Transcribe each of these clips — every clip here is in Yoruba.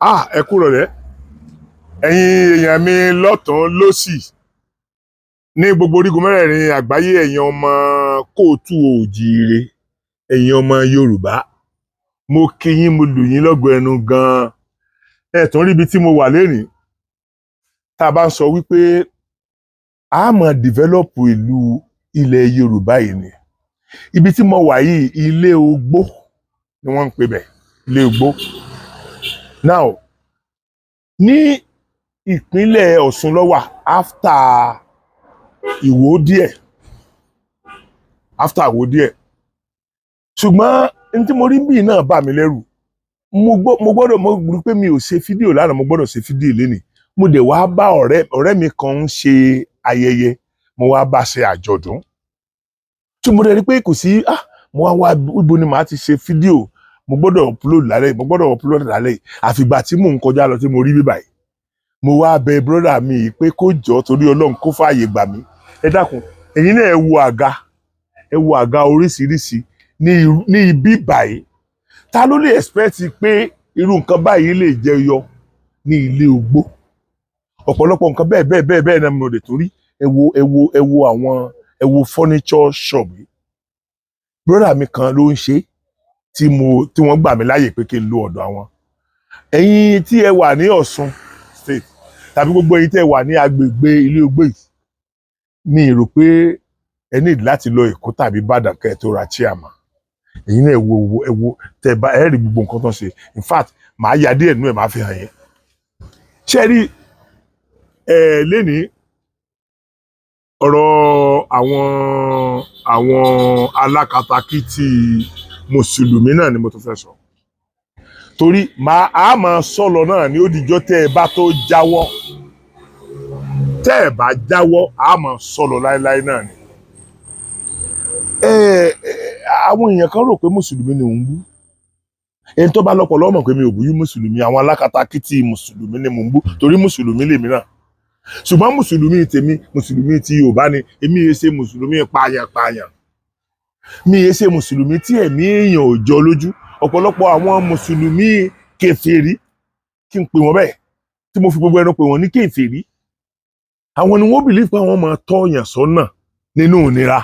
Ẹ kúrò rẹ̀ ẹ̀yin èèyàn mi lọ́tún lósì ní gbogbo orígun mẹ́rẹ̀ẹ̀rin àgbáyé, ẹ̀yin ọmọ kóòtù òjíire, ẹ̀yin ọmọ Yorùbá, mo kí yín, mo lù yín lọ́gọ ẹnu gan-an. Ẹ tún rí ibi tí mo wà lénìí. Tá a bá ń sọ wípé a máa dìvẹ́lọ́pù ìlú ilẹ̀ Yorùbá yìí ni. Ibi tí mo wà yìí, ilé ogbó ni wọ́n ń pè bẹ̀, ilé ogbó. Now, ní ìpínlẹ̀ Ọ̀ṣun ló wà after Ìwó díẹ̀, ṣùgbọ́n ní tí mo rí bíi náà bà mí lẹ́rù. Mo rí pé mi ò ṣe fídíò lánàá, mo gbọ́dọ̀ ṣe fídíò lénìí. Mo dẹ̀ wá bá ọ̀rẹ́ mi kan ń ṣe ayẹyẹ, mo wá bá ṣe àjọ̀dún. Tí mo dẹ̀ rí pé kò sí, mo wá ibo ni màá ti ṣe fídíò, mo gbọ́dọ̀ upload lálẹ́, àfìgbà tí mò ń kọjá lọ tí mo rí bíbáyìí. Mo wá bẹ̀ brọ́dà mi pé kó jọ torí Ọlọ́run kó fààyè gbà mí. Ẹ dákun, ẹ̀yin náà ẹ wo àga oríṣiríṣi ní ibi báyìí. Ta ló lè expect pé irú nǹkan báyìí lè jẹyọ ní ilé ogbó? Ọ̀pọ̀lọpọ̀ nǹkan bẹ́ẹ̀ náà mo lè torí ẹ wo furniture shop yìí. Brọ́dà mi kan ló ń ṣe tí wọ́n gbà mí láàyè pé kí n lo ọ̀dọ̀ àwọn. Ẹ̀yin tí ẹ wà ní Ọ̀ṣun state tàbí gbogbo ẹ̀yin tí ẹ wà ní agbègbè ilé ogbó yìí, mi rò pé ẹ need láti lọ Èkó tàbí Ìbàdàn kẹ́ tó ra chairman. Ẹ̀yin náà ẹ wo tẹ́ bá ẹ rí gbogbo nǹkan tó ń ṣe. In fact, màá ya díẹ̀ nínú ẹ̀ máa fi hàn yín. Ṣé rí lénìí ọ̀rọ̀ àwọn alákatakítí mùsùlùmí náà ni mo tún fẹ́ sọ. Torí a máa sọ̀lọ̀ náà ní ó dijọ́ tẹ́ ẹ bá tó jáwọ́. Tẹ́ ẹ bá jáwọ́, a máa sọ̀lọ̀ láéláé náà ni. Àwọn èèyàn kan rò pé mùsùlùmí ni òun bú. Ẹni tó bá lọ́pọlọ mọ̀ pé mi ò bú mùsùlùmí, àwọn alákatakítí mùsùlùmí ni mò ń bú torí mùsùlùmí lèmi náà. Ṣùgbọ́n mùsùlùmí tèmi, mùsùlùmí ti Yorùbá ni. Èmi yẹn ṣe mùsùlùmí pààyàn. Mi yẹn ṣe mùsùlùmí tí ẹ̀mí èèyàn ò jọ lójú. Ọ̀pọ̀lọpọ̀ àwọn mùsùlùmí kèfèrí, kí n pè wọ́n bẹ́ẹ̀, tí mo fi gbogbo ẹnu pè wọ́n ní kèfèrí. Àwọn ni wọ́n believe pé àwọn máa tọ́yàn sọ́nà nínú ìnira.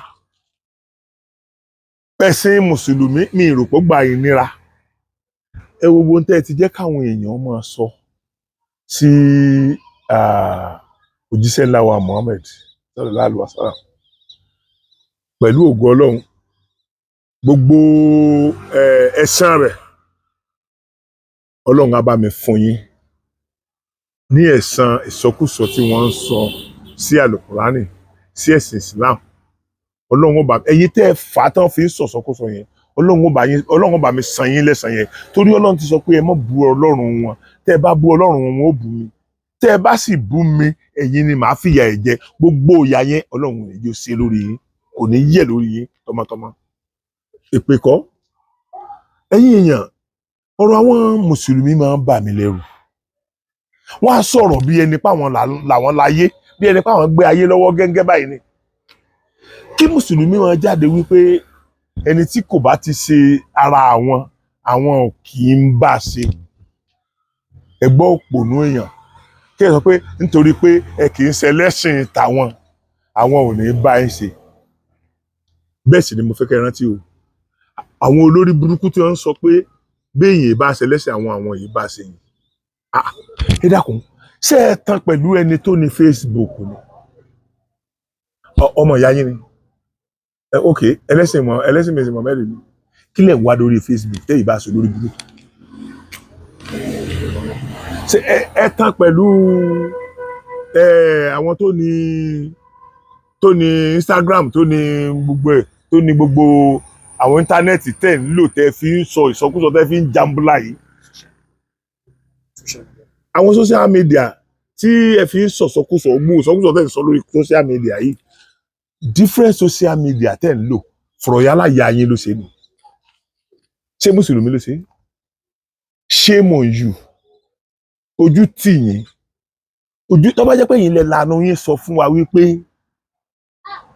Ẹ̀sìn mùsùlùmí mi rò pé gba ìnira. Ẹ wo ohun tẹ́ ẹ ti jẹ́ káwọn èèyàn máa sọ sí òjíṣẹ́ ńlá wa Muhammad sallallahu alaihi wasallam. Pẹ̀lú ògo Ọlọ́run, gbogbo ẹ̀san rẹ̀ Ọlọ́run á bá mi fún yín ní ẹ̀san ìsọkúsọ tí wọ́n ń sọ sí àlùkùránì, sí ẹ̀sìn Islam. Ọlọ́run ó bá ẹ̀yin tẹ́ ẹ fà á tán fi ń sọ̀sọ́kúsọ yẹn, Ọlọ́run ó bá mi san yín lẹ́san yẹn. Torí Ọlọ́run ti sọ pé ẹ má bú Ọlọ́run wọn. Tẹ́ ẹ bá bú Ọlọ́run wọn, wọn ó bú mi. Tẹ́ ẹ bá sì bú mi, ẹ̀yin ni màá fìyà ẹ̀ jẹ. Gbogbo ìyà yẹn Ọlọ́run ní yóò ṣe lórí yín, kò ní yẹ̀ lórí yín tọmọtọmọ. Èpè kọ́. Ẹ̀yin èèyàn, ọ̀rọ̀ àwọn mùsùlùmí máa ń bà mí lẹ́rù. Wọ́n á sọ̀rọ̀ bí ẹni páwọn làwọn láyé, bí ẹni páwọn gbé ayé lọ́wọ́ gẹ́gẹ́ báyìí ni. Kí mùsùlùmí máa jáde wípé ẹni tí kò bá ti ṣe ara àwọn ò kì í bá ṣe. Ẹ gbọ́ òpònú èèyàn kí ẹ sọ pé nítorí pé ẹ kì í ṣe ẹlẹ́sìn tàwọn, àwọn ò ní bá ẹ ṣe. Bẹ́ẹ̀ sì ni mo fẹ́ kẹ́ rántí o. Àwọn olórí burúkú tí wọ́n ń sọ pé béèyàn bá ṣe ẹlẹ́sìn àwọn yìí bá ṣe yìí. Ẹ dákun, ṣé ẹ tán pẹ̀lú ẹni tó ní Facebook ni? Ọmọ ìyá yín ni? Ok, ẹlẹ́sìn mẹ́sìn mọ́ mẹ́rin ni. Kí lẹ̀ wá lórí Facebook tẹ́ ìbá ṣe lórí burúkú? Ṣé ẹ tán pẹ̀lú àwọn tó ní Instagram, tó ní gbogbo àwọn íńtánẹ́ẹ̀tì tẹ́ ń lò tẹ́ fi ń sọ ìsọkúsọ tẹ́ fi ń jambula yìí? Àwọn social media tí ẹ fi ń sọ̀sọkúsọ, gbogbo ìsọkúsọ tẹ́ ń sọ lórí social media yìí, different social media tẹ́ ń lò fọ̀rọ̀ yálà ya yín ló ṣe ni. Ṣé mùsùlùmí ló ṣe? Shame on you. Ojú tì yín. Tó bá jẹ́ pé yín lẹ lanu yín sọ fún wa wípé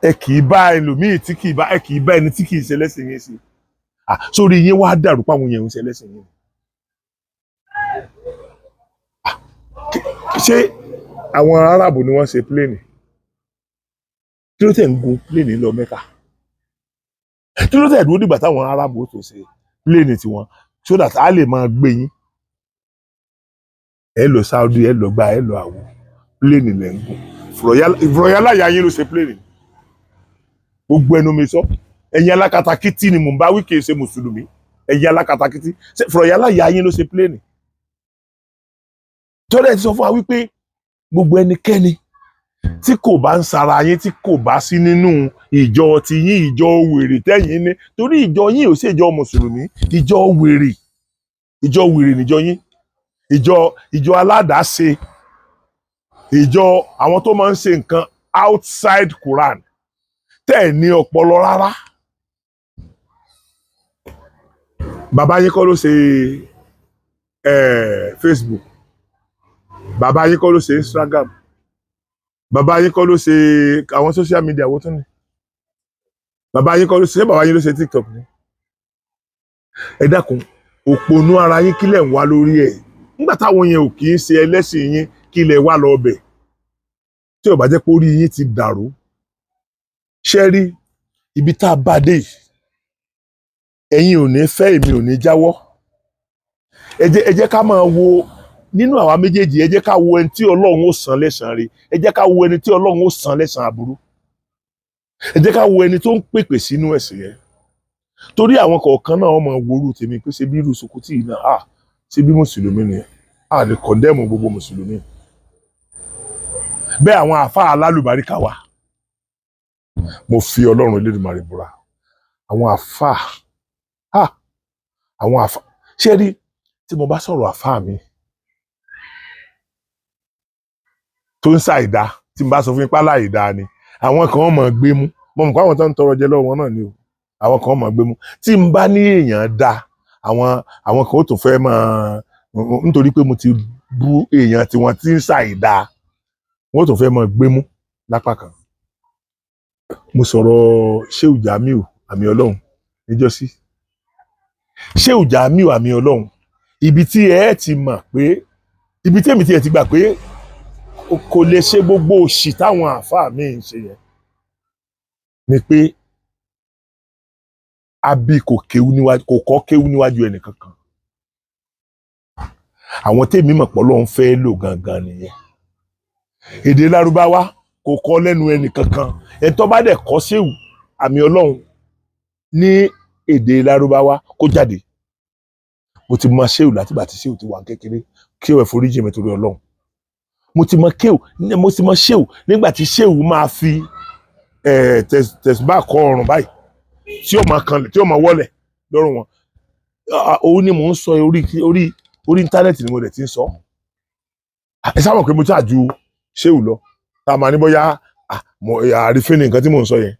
ẹ kì í bá ẹlòmíì tí kì í bá ẹni tí kì í ṣe lẹ́sìn yín sí. Sórí yín wá dàrú páwọn yẹn ń ṣe lẹ́sìn yín. ṣé àwọn Arab ni wọ́n ṣe pléènì kí ló tẹ̀ ń gun pléènì lọ Mẹ́kà kí ló tẹ̀ dúró dìgbà táwọn Arab tó ṣe pléènì tiwọn so that a lè máa gbé yín ẹ lọ Saudi ẹ lọ gba ẹ lọ àwọ pléènì lẹ ń gùn fúrọ̀yálà ya yín ló ṣe pléènì gbogbo ẹnu mi sọ ẹ̀yin alákatakítí ni mò ń bá wí kì í ṣe mùsùlùmí ẹ̀yin alákatakítí fúrọ̀yálà ya yín ló ṣe pléènì tọ́lẹ̀ ti sọ fún wa wípé gbogbo ẹnikẹ́ni tí kò bá ń sara yín tí kò bá sí nínú ìjọ ti yín ìjọ wèrè tẹ́yìn ní torí ìjọ yín ò sí ìjọ mùsùlùmí ìjọ wèrè níjọ yín ìjọ aládàáṣe ìjọ àwọn tó máa ń ṣe nǹkan outside Quran tẹ́ ẹ̀ ní ọpọlọ rárá bàbá yín kọ́ ló ṣe Facebook bàbá yín kọ́ ló ṣe Instagram bàbá yín kọ́ ló ṣe àwọn social media wo tún ni bàbá yín kọ́ ló ṣe bàbá yín ló ṣe TikTok ni ẹ dákun òpònú ara yín kílẹ̀ ń wá lórí ẹ̀ nígbà táwọn yẹn ò kì í ṣe ẹlẹ́sìn yín kílẹ̀ wá lọ ọbẹ̀ tí ò bá jẹ́ pé orí yín ti dàrú ṣe rí ibi tá a bá dé ẹ̀yin ò ní fẹ́ èmi ò ní jáwọ́ ẹ jẹ́ ká máa wo nínú àwa méjèèjì ẹ jẹ́ ká wo ẹni tí Ọlọ́run ó san lẹ́san rí ẹ jẹ́ ká wo ẹni tí Ọlọ́run ó san lẹ́san aburú ẹ jẹ́ ká wo ẹni tó ń pèpè sínú ẹ̀sìn yẹn torí àwọn kọ̀ọ̀kan náà wọ́n máa worú tèmi pé ṣe bí irú Sùkútì yìí náà ṣe bí mùsùlùmí ni a lè kọ̀ndẹ́mù gbogbo mùsùlùmí bẹ́ẹ̀ àwọn àfáà alálùbáríkà wà mo fi Ọlọ́run Elédùmarè búra àwọn àfáà ṣé rí tí mo bá sọ̀rọ̀ àfáà mi tó ń ṣàìdá tí n bá sọ fún ipá láìdá ni àwọn kan mọ̀ gbé mú mo mọ̀ pé àwọn tó ń tọrọ jẹ lọ́wọ́ wọn náà ni o àwọn kan mọ̀ gbé mú tí n bá ní èèyàn dá àwọn kan ó tún fẹ́ máa nítorí pé mo ti bú èèyàn tí wọ́n ti ń ṣàìdá wọ́n ó tún fẹ́ máa gbé mú lápá kan mo sọ̀rọ̀ Sheu Jamiu àmì Ọlọ́run níjọ́sí Sheu Jamiu àmì Ọlọ́run ibi tí ẹ ti mọ̀ pé ibi tí èmi ti ẹ̀ ti gbà pé kò lè ṣe gbogbo òṣì táwọn àáfàá mi ń ṣe yẹn ni pé àbí kò kọ́ kéwú níwájú ẹnìkankan àwọn tèmi mọ̀ pé Ọlọ́run fẹ́ lò gangan nìyẹn èdè Lárúbáwá kò kọ́ lẹ́nu ẹnìkankan ẹni tó bá dẹ̀ kọ́ Sheu àmì Ọlọ́run ní èdè Lárúbáwá kó jáde mo ti mọ Sheu látìgbà tí Sheu ti wà kékeré kí ó ẹ̀ foríjì mi torí Ọlọ́run mo ti mọ Sheu nígbà tí Sheu máa fi tẹ̀síbá kọ ọrùn báyìí tí ó máa kanlẹ̀ tí ó máa wọlẹ̀ lọ́rùn wọn òun ni mò ń sọ orí íńtánẹ́ẹ̀tì ni mo dẹ̀ ti ń sọ ẹ sábà pé mo ti àjù Sheu lọ tá a máa ní bóyá àrífín ni nǹkan tí mò ń sọ yẹn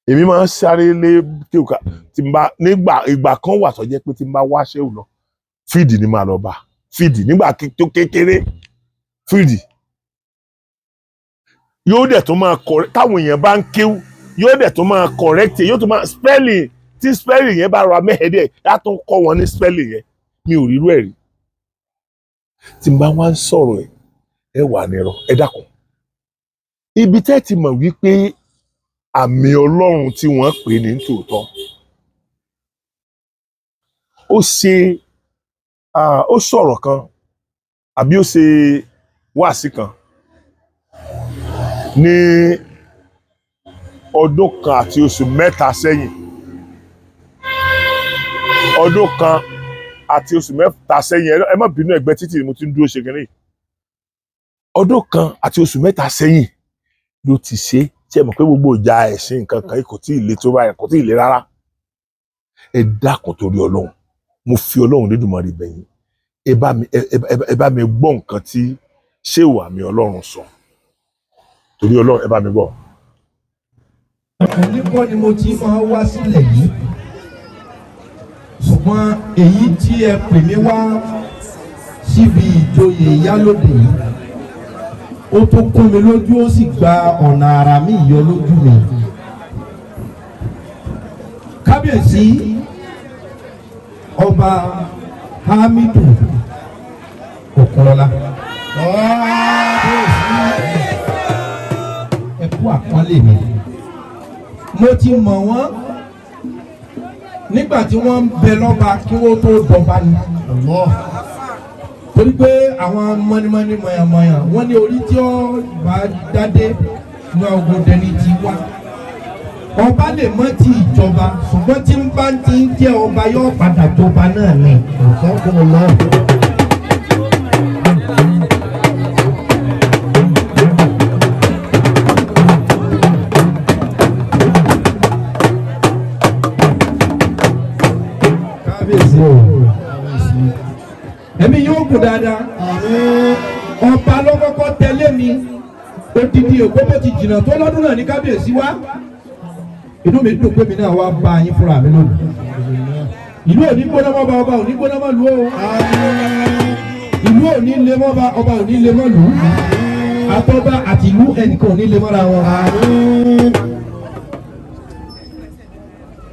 èmi máa ń sáré lé kéwùká tí n bá nígbà ìgbà kan wà tó jẹ́ pé tí n bá wá Sheu lọ fíìdì ni màá lọ bá fíìdì nígbà tó kékeré fíìdì yóò dẹ̀ tó máa correct táwọn èèyàn bá ń kéwù yóò dẹ̀ tó máa correct yóò tó máa spelling tí spelling yẹn bá ra mẹ́hẹ̀ẹ́dẹ̀ á tún kọ́ wọn ní spelling yẹn mi ò rírú ẹ̀ rí tí n bá wá ń sọ̀rọ̀ ẹ wà nírọ̀ ẹ dákun ibi tẹ́ ti mọ̀ wípé àmì Ọlọ́run tí wọ́n pè ní tòótọ́ ó sọ̀rọ̀ kan àbí ó ṣe wáàsí kan ní ọdún kan àti oṣù mẹ́ta sẹ́yìn ọdún kan àti oṣù mẹ́ta sẹ́yìn ẹ má bínú ẹgbẹ́ títì mo ti ń dúró ṣe kínní ọdún kan àti oṣù mẹ́ta sẹ́yìn ló ti ṣe tí ẹ mọ̀ pé gbogbo ìjà ẹ̀sìn nǹkan kan kò tí ì le tó báyìí kò tí ì le rárá ẹ dákun torí Ọlọ́run mo fi Ọlọ́run Elédùmarè bẹ̀yìn ẹ bá mi gbọ́ nǹkan tí Sheu àmì Ọlọ́run sọ torí Ọlọ́run ẹ bá mi gbọ́. Oníkọ́ ni mo ti máa wá sílẹ̀ yìí ṣùgbọ́n èyí tí ẹ pè mí wá síbi ìjòyè ìyálóde yìí ó tó kún mi lójú ó sì gba ọ̀nà àrà mi yọ lójú mi. Kábíyèsí ọba Hamidu Òkúnọlá ẹ kú àpọ́nlé mi. Mo ti mọ̀ wọ́n nígbà tí wọ́n ń bẹ lọ́ba kí wọ́n tó dọba ni. Torí pé àwọn mọ́nímọ́ní mọ̀yàmọ̀yà wọ́n ní orí tí ó bá dádé ní ọgbọ̀n dẹni ti wá. Ọba lè mọ́ ti ìjọba ṣùgbọ́n tí ń bá ti ń jẹ́ ọba yóò padà jọba náà ni. Ẹ̀mí yóò kú dáadáa. Ọba ló kọ́kọ́ tẹ̀lé mi. Odidi Èkó bó ti jìnnà tó lọ́dún náà ní kábíyèsí wá. Inú mi dùn pé mi náà wá bá yín fúnra mi lónìí. Ìlú òní gbóná mọ́ bá ọba òní gbóná mọ́ lù ó. Ìlú òní lé mọ́ bá ọba òní lé mọ́ lù ú. Àtọ́ba àti ìlú ẹnìkan òní lé mọ́ra wọn.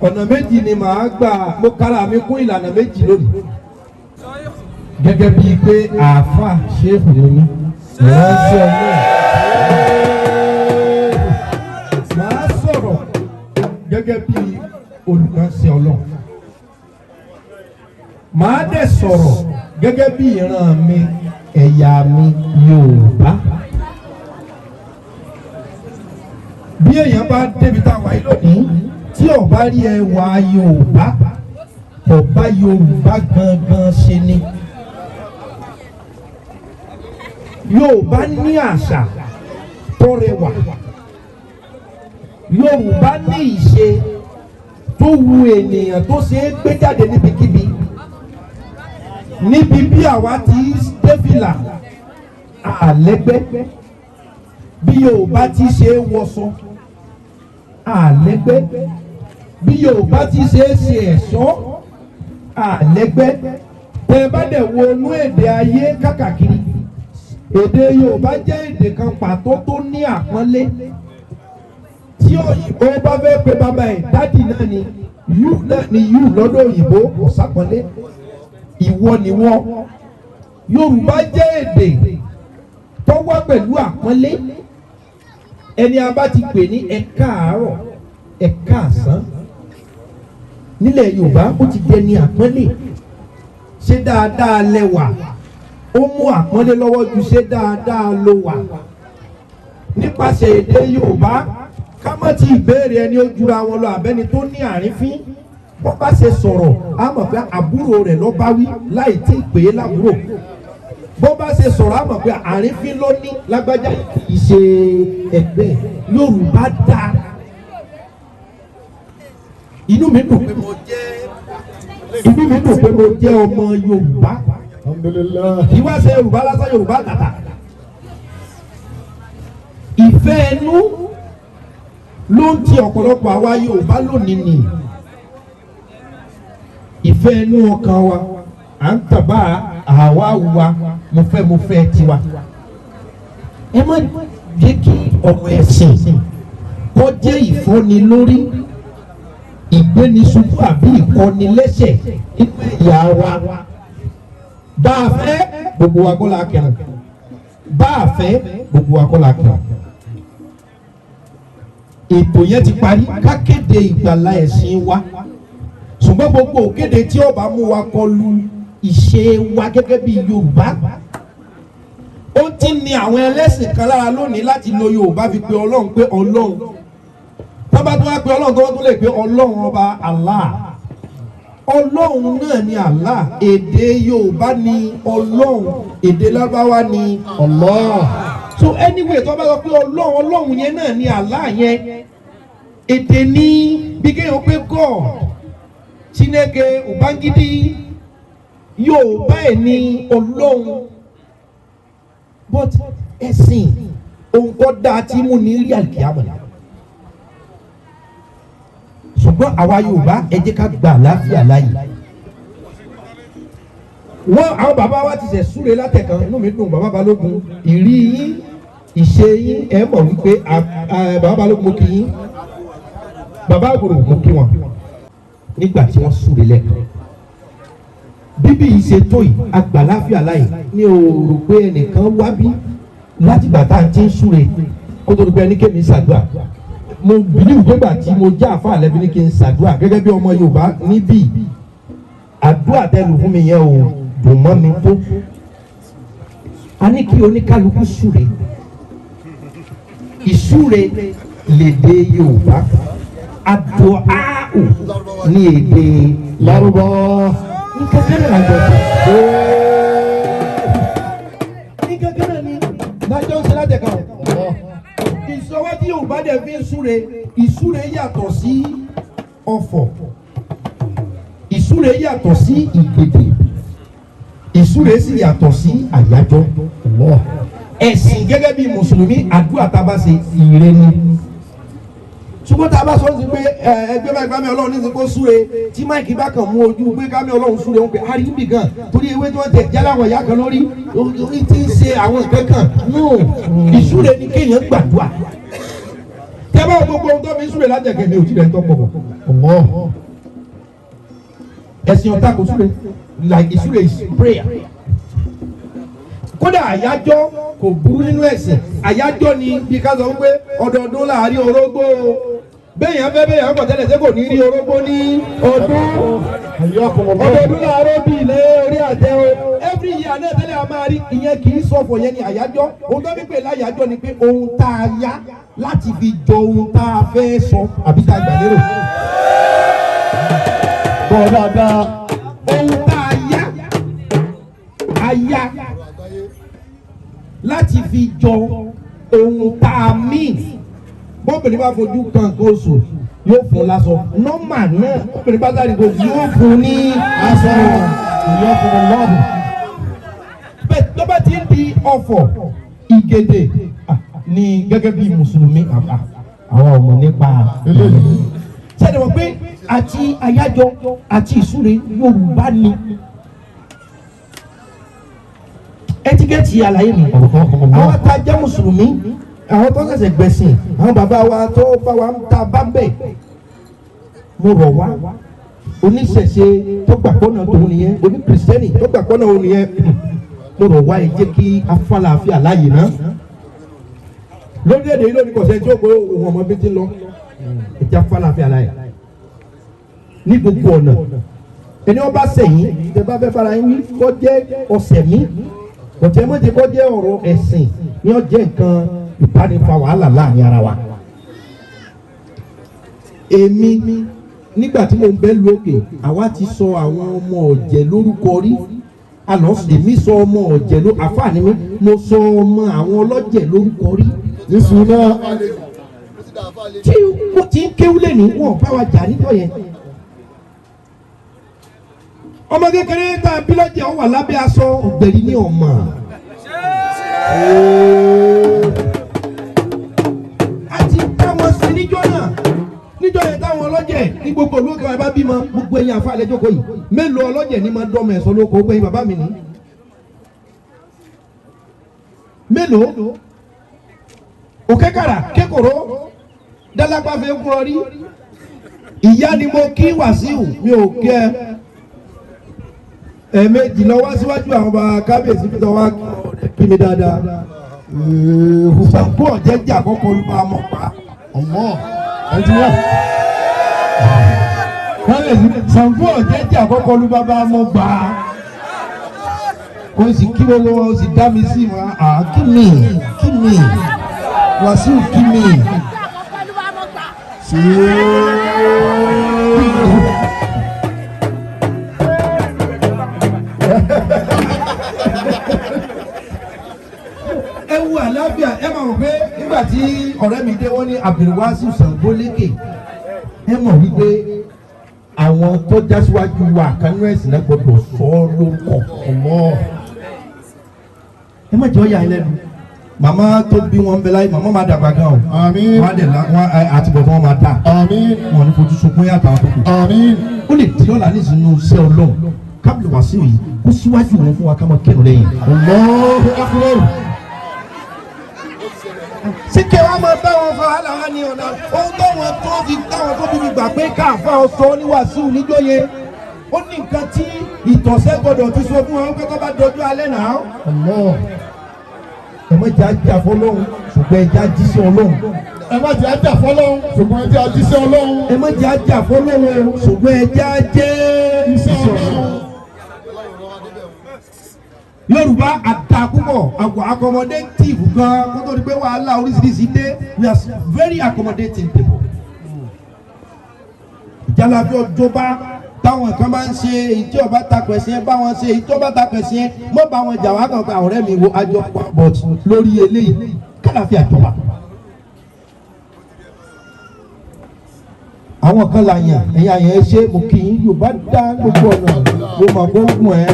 Ọ̀nà méjì ni màá gbà mo kára mi kún ìlànà méjì lónìí. Gẹ́gẹ́ bíi pé àáfà ṣéèfù ni mí. Ìránṣẹ́ náà. Màá sọ̀rọ̀ gẹ́gẹ́ bíi olùránṣẹ́ Ọlọ́run. Màá dẹ̀ sọ̀rọ̀ gẹ́gẹ́ bíi ìran mi, ẹ̀yà mi Yorùbá. Bí èèyàn bá débi táwa yìí lónìí tí ó bá rí ẹwà Yorùbá, ọba Yorùbá gangan ṣe ni. Yorùbá ní àṣà tó rẹwà. Yorùbá ní ìṣe tó wu ènìyàn tó ṣe é gbé jáde níbikíbi. Níbi bí àwa ti dé fìlà àlẹ́gbẹ́, bí Yorùbá ti ṣe é wọṣọ àlẹ́gbẹ́, bí Yorùbá ti ṣe é ṣe ẹ̀ṣọ́ àlẹ́gbẹ́. Tẹ́ bá dẹ̀ wo inú èdè ayé kákàkiri, èdè Yorùbá jẹ́ èdè kan pàtó tó ní àpọ́nlé. Tí òyìnbó bá fẹ́ pe bàbá ẹ̀ dádì náà ni yú náà ni yú lọ́dọ̀ òyìnbó kò sápọ́nlé. Ìwọ ni wọ́n. Yorùbá jẹ́ èdè tó wá pẹ̀lú àpọ́nlé. Ẹni a bá ti pè ní ẹ káàárọ̀, ẹ káàsán nílẹ̀ Yorùbá ó ti dẹni àpọ́nlé. Ṣé dáadáa lẹ́wà? Ó mú àpọ́nlé lọ́wọ́ ju ṣé dáadáa ló wà. Nípasẹ̀ èdè Yorùbá ká má ti ìbéèrè ẹni ó jura wọn lọ àbẹ́ni tó ní àrífín. Bó bá ṣe sọ̀rọ̀ á mọ̀ pé àbúrò rẹ̀ ló bá wí láì tí ì pè é lábúrò. Bó bá ṣe sọ̀rọ̀ á mọ̀ pé àrífín ló ní lágbájá ìṣe ẹgbẹ́. Yorùbá dáa. Inú mi dùn pé mo jẹ́ ọmọ Yorùbá. Kì í wá ṣe Yorùbá lásán, Yorùbá tàtà. Ìfẹ́ ẹnu ló ń ti ọ̀pọ̀lọpọ̀ àwa Yorùbá lónìí nì. Ìfẹ́ ẹnu ọkàn wa à ń tàbá àwa wa mo fẹ́ tiwa. Ẹ má jẹ́ kí ọ̀rọ̀ ẹ̀sìn kó jẹ́ ìfọ́ni lórí, ìgbénisubú àbí ìkọ́nilẹ́sẹ̀ nínú ẹ̀yà wa. Bá a fẹ́ gbogbo wa kọ́ la kẹ̀rẹ̀. Bá a fẹ́ gbogbo wa kọ́ la kẹ̀rẹ̀. Ètò yẹn ti parí ká kéde ìgbàlá ẹ̀sìn wa. Ṣùgbọ́n gbogbo òkéde tí ó bá mú wa kọlu ìṣe wa gẹ́gẹ́ bí Yorùbá. Ó ti ní àwọn ẹlẹ́sìn kan lára lónìí láti lo Yorùbá fi pe Ọlọ́run pé Ọlọ́run. Tó bá tó wá pe Ọlọ́run tó wá tó lè pe Ọlọ́run ọba Allah. Ọlọ́run náà ni Allah. Èdè Yorùbá ni Ọlọ́run, èdè Lárúbáwá ni Allah. So anyway tó bá sọ pé Ọlọ́run yẹn náà ni Allah yẹn. Èdè ní bí kéèyàn pé God, Chineke, Ubangidi, Yorùbá ẹ̀ ní Ọlọ́run. But ẹ̀sìn ohun tó dáa tí mú ní rí àlùkìyámà. Ṣùgbọ́n àwa Yorùbá ẹ jẹ́ ká gba àlàáfíà láàyè. Àwọn bàbá wa ti ṣe súre látẹ̀kan, inú mi dùn bàbá Balógun. Ìrí yín, ìṣe yín ẹ mọ̀ wípé bàbá Balógun mo kí yín. Bàbá Àgùrù mo kí wọn. Nígbà tí wọ́n súre lẹ́ẹ̀kan. bíbí yìí ṣe tó yìí agbàláfíà láyè ní o rò pé ẹnìkan wá bí láti gbà tá à ń ti ń súre kó tó dùgbẹ́ ní kémi ṣàdúrà mo bìlíwù gbégbà tí mo já àfa àlẹ́bí ní kí n ṣàdúrà gẹ́gẹ́ bí ọmọ Yorùbá níbí àdúrà tẹnu fún mi yẹn ò dùn mọ́ mi tó a ní kí oníkálukú súre ìsúre lédè Yorùbá àdúà ní èdè Lárúbáwá ní kékeré la jọ sí ní kékeré ni lájọ ń ṣe lájẹ kan ìsọwọ́ tí Yorùbá dẹ̀ fi ń súre ìsúre yàtọ̀ sí ọ̀fọ̀ ìsúre yàtọ̀ sí ìgbèdè ìsúre sì yàtọ̀ sí àyájọ́ ẹ̀sìn gẹ́gẹ́ bí mùsùlùmí àdúrà tá a bá ṣe ìre ni ṣùgbọ́n tá a bá sọ sí pé ẹgbẹ́ bá gbámi Ọlọ́run ní ti kó súre tí máìkì bá kàn mú ojú pé gbámi Ọlọ́run súre wọn pé a rí níbì gan torí ewé tí wọ́n tẹ̀ jálá àwọn ìyá kan lórí orí tí ń ṣe àwọn nǹkan kan no ìsúre ni kéèyàn gbàdúrà tẹ́ bá gbogbo ohun tó fi súre lájẹ̀kẹ́ mi ò tí rẹ̀ ń tọ́ pọ̀ pọ̀ ẹ̀sìn ọ̀tá kò súre like ìsúre is prayer kódà àyájọ́ kò burú nínú ẹ̀sìn àyájọ́ ni bí ká sọ wípé ọdọọdún láàrin orógbó béèyàn fẹ́ béèyàn kọ̀ tẹ́lẹ̀ ṣé kò ní rí orógbó ní ọdún ọdọọdún láàárọ̀ bíi ilé orí àtẹ o every year náà tẹ́lẹ̀ a máa rí ìyẹn kì í sọ̀fọ̀ yẹn ní àyájọ́ ohun tó fi pè láyájọ́ ni pé ohun tá a yá láti fi jọ ohun tá a fẹ́ sọ àbí tá a gbà lérò bọ̀ dáadáa ohun tá a yá láti fi jọ ohun tá a mean bóbìnrin bá fojú kan nǹkan oṣù yóò fún lásọ nọ́mà náà bóbìnrin bá sáré gbogbo yóò fún ní aṣọ ìyá fún ọlọ́run bẹ́ẹ̀ tó bá ti ń di ọ̀fọ̀ ìgèdè ní gẹ́gẹ́ bí mùsùlùmí àwọn ọmọ nípa sẹ́ni wọ́n pé àti àyájọ́ àti ìsúre Yorùbá ni ẹtíkẹ́tì àlàyé mi àwọn tá a jẹ́ mùsùlùmí àwọn tó ṣẹ̀ṣẹ̀ gbẹ̀sìn àwọn bàbá wa tó bá wa ń ta bá ń bẹ̀ mo rọ̀ wá oníṣẹ̀ṣe tó gbàgbọ́ náà tòun nìyẹn oní kìrìsìtẹ́nì tó gbàgbọ́ náà òun nìyẹn mo rọ̀ wá ẹ jẹ́ kí afálàáfíà láàyè náà lórílẹ̀‐èdè yìí lónìí kọ̀ọ̀sẹ̀ tí ó gbé òun ọmọ bíi ti lọ ẹ jẹ́ afálàáfíà láàyè ní gbogbo ọ̀nà ẹni wọ́n bá sẹ̀yìn tẹ bá fẹ́ fara yín kọ́ jẹ́ ọ̀sẹ̀ mi kọ̀tẹ́ mọ́tẹ́ kọ́ jẹ́ ọ̀rọ̀ ẹ̀sìn ní ọjẹ́ nǹkan ìbánifa wàhálà láàrin ara wa. èmi nígbà tí mo ń bẹ́ lu òkè àwa ti sọ àwọn ọmọ ọ̀jẹ̀ lórúkọ rí àná èmi sọ ọmọ ọ̀jẹ̀ ló àfààní mi mo sọ ọmọ àwọn ọlọ́jẹ̀ lórúkọ rí. Jésù náà tí wọ́n ti ń kéwúlẹ̀ ní wọ́n bá wa jà níjọ́ yẹn. ọmọ kékeré tá a bí lọ́jẹ̀ ọ wà lábẹ́ aṣọ ọ̀gbẹ̀rì ní ọmọ. a ti táwọn sí níjọ́ náà níjọ́ yẹn táwọn ọlọ́jẹ̀ ní gbogbo olóògbé wa bá bímọ gbogbo ẹ̀yìn àfa àlejòkó yìí mélòó ọlọ́jẹ̀ ní máa dọ́mọ ẹ̀sọ́ lóko gbẹ̀yìn bàbá mi ní. mélòó òkèkàrà kékòrò dálápá fẹ́ kúrọ rí ìyá ni mo kí Wàsíù mi ò kẹ́ ẹ̀ẹ̀mejì lọ wá síwájú àwọn ọba kábíyèsí fi tọwọ́ kí mi dáadáa Ṣàngó Ọ̀jẹ́jẹ́ àkọ́kọ́ ló bá mọ̀ pa ọmọ ẹtí wá kábíyèsí Ṣàngó Ọ̀jẹ́jẹ́ àkọ́kọ́ ló bá mọ̀ gbà ó sì kí gbogbo wọn ó sì dá mi sí wọn kí mi Wàsíù kí mi ẹ wo àlàáfíà ẹ máa wọ pé nígbà tí ọ̀rẹ́ mi dé wọ́n ní Abdulwasiu Ṣàngó lékè ẹ mọ̀ wípé àwọn tó já síwájú wa kanú ẹ̀sìn náà gbọdọ̀ sọ ọ́ lórúkọ ọmọ ẹ má jẹ́ ọ́ yà ẹ lẹ́nu màmá tó bí wọn bẹ láyé màmá máa dàgbà gan o àmín wọn á dẹ̀ la wọn àtibọ̀tán wọn máa dà àmín wọn ní fojú sunkún yàtọ̀ àwọn tó kù àmín ó lè di lọ́la ní ìsinú iṣẹ́ Ọlọ́run kábílì Wàsíù yìí kó síwájú wọn fún wa ká máa kẹ́nu lẹ́yìn. Allahu akbar. síkẹ́ wa máa bá wọn fa wàhálà wa ní ọ̀nà ohun táwọn tó fi gbà pé káàfà ọ̀sọ́ ní Wàsíù níjọ́ yẹn ó ní nǹkan tí ìtọ̀sẹ̀ gbọ́dọ̀ ti sọ fún wọn pé tó bá dojú alẹ́ náà. ẹ má jẹ́ ajá fọlọ́hún ṣùgbọ́n ẹ jẹ́ ajíṣẹ́ ọlọ́hún. ẹ má jẹ́ ajá fọlọ́hún ṣùgbọ́n ẹ jẹ́ ajíṣẹ́ ọlọ́hún. ẹ má jẹ́ ajá fọlọ́hún ṣùgbọ́n ẹ jẹ́ ajẹ́ iṣẹ́ ọlọ́hún. Yorùbá àdá púpọ̀ àgbà accommodative gan kó tó di pé wàhálà oríṣiríṣi dé we are very accommodating people. Ìjàlá fi ọjọ́ bá táwọn kan bá ń ṣe èyí tí ọba takò ẹ̀sìn ẹ bá wọn ṣe èyí tí ọba takò ẹ̀sìn ẹ mọ́ bá wọn jà wá kan pé ọ̀rẹ́ mi wo àjọ but lórí eléyìí kálàfíà jọba. Àwọn kan là yàn ẹ̀yà yẹn ṣe mo kì í Yorùbá dá gbogbo ọ̀nà mo mọ̀ pé ó gùn ẹ́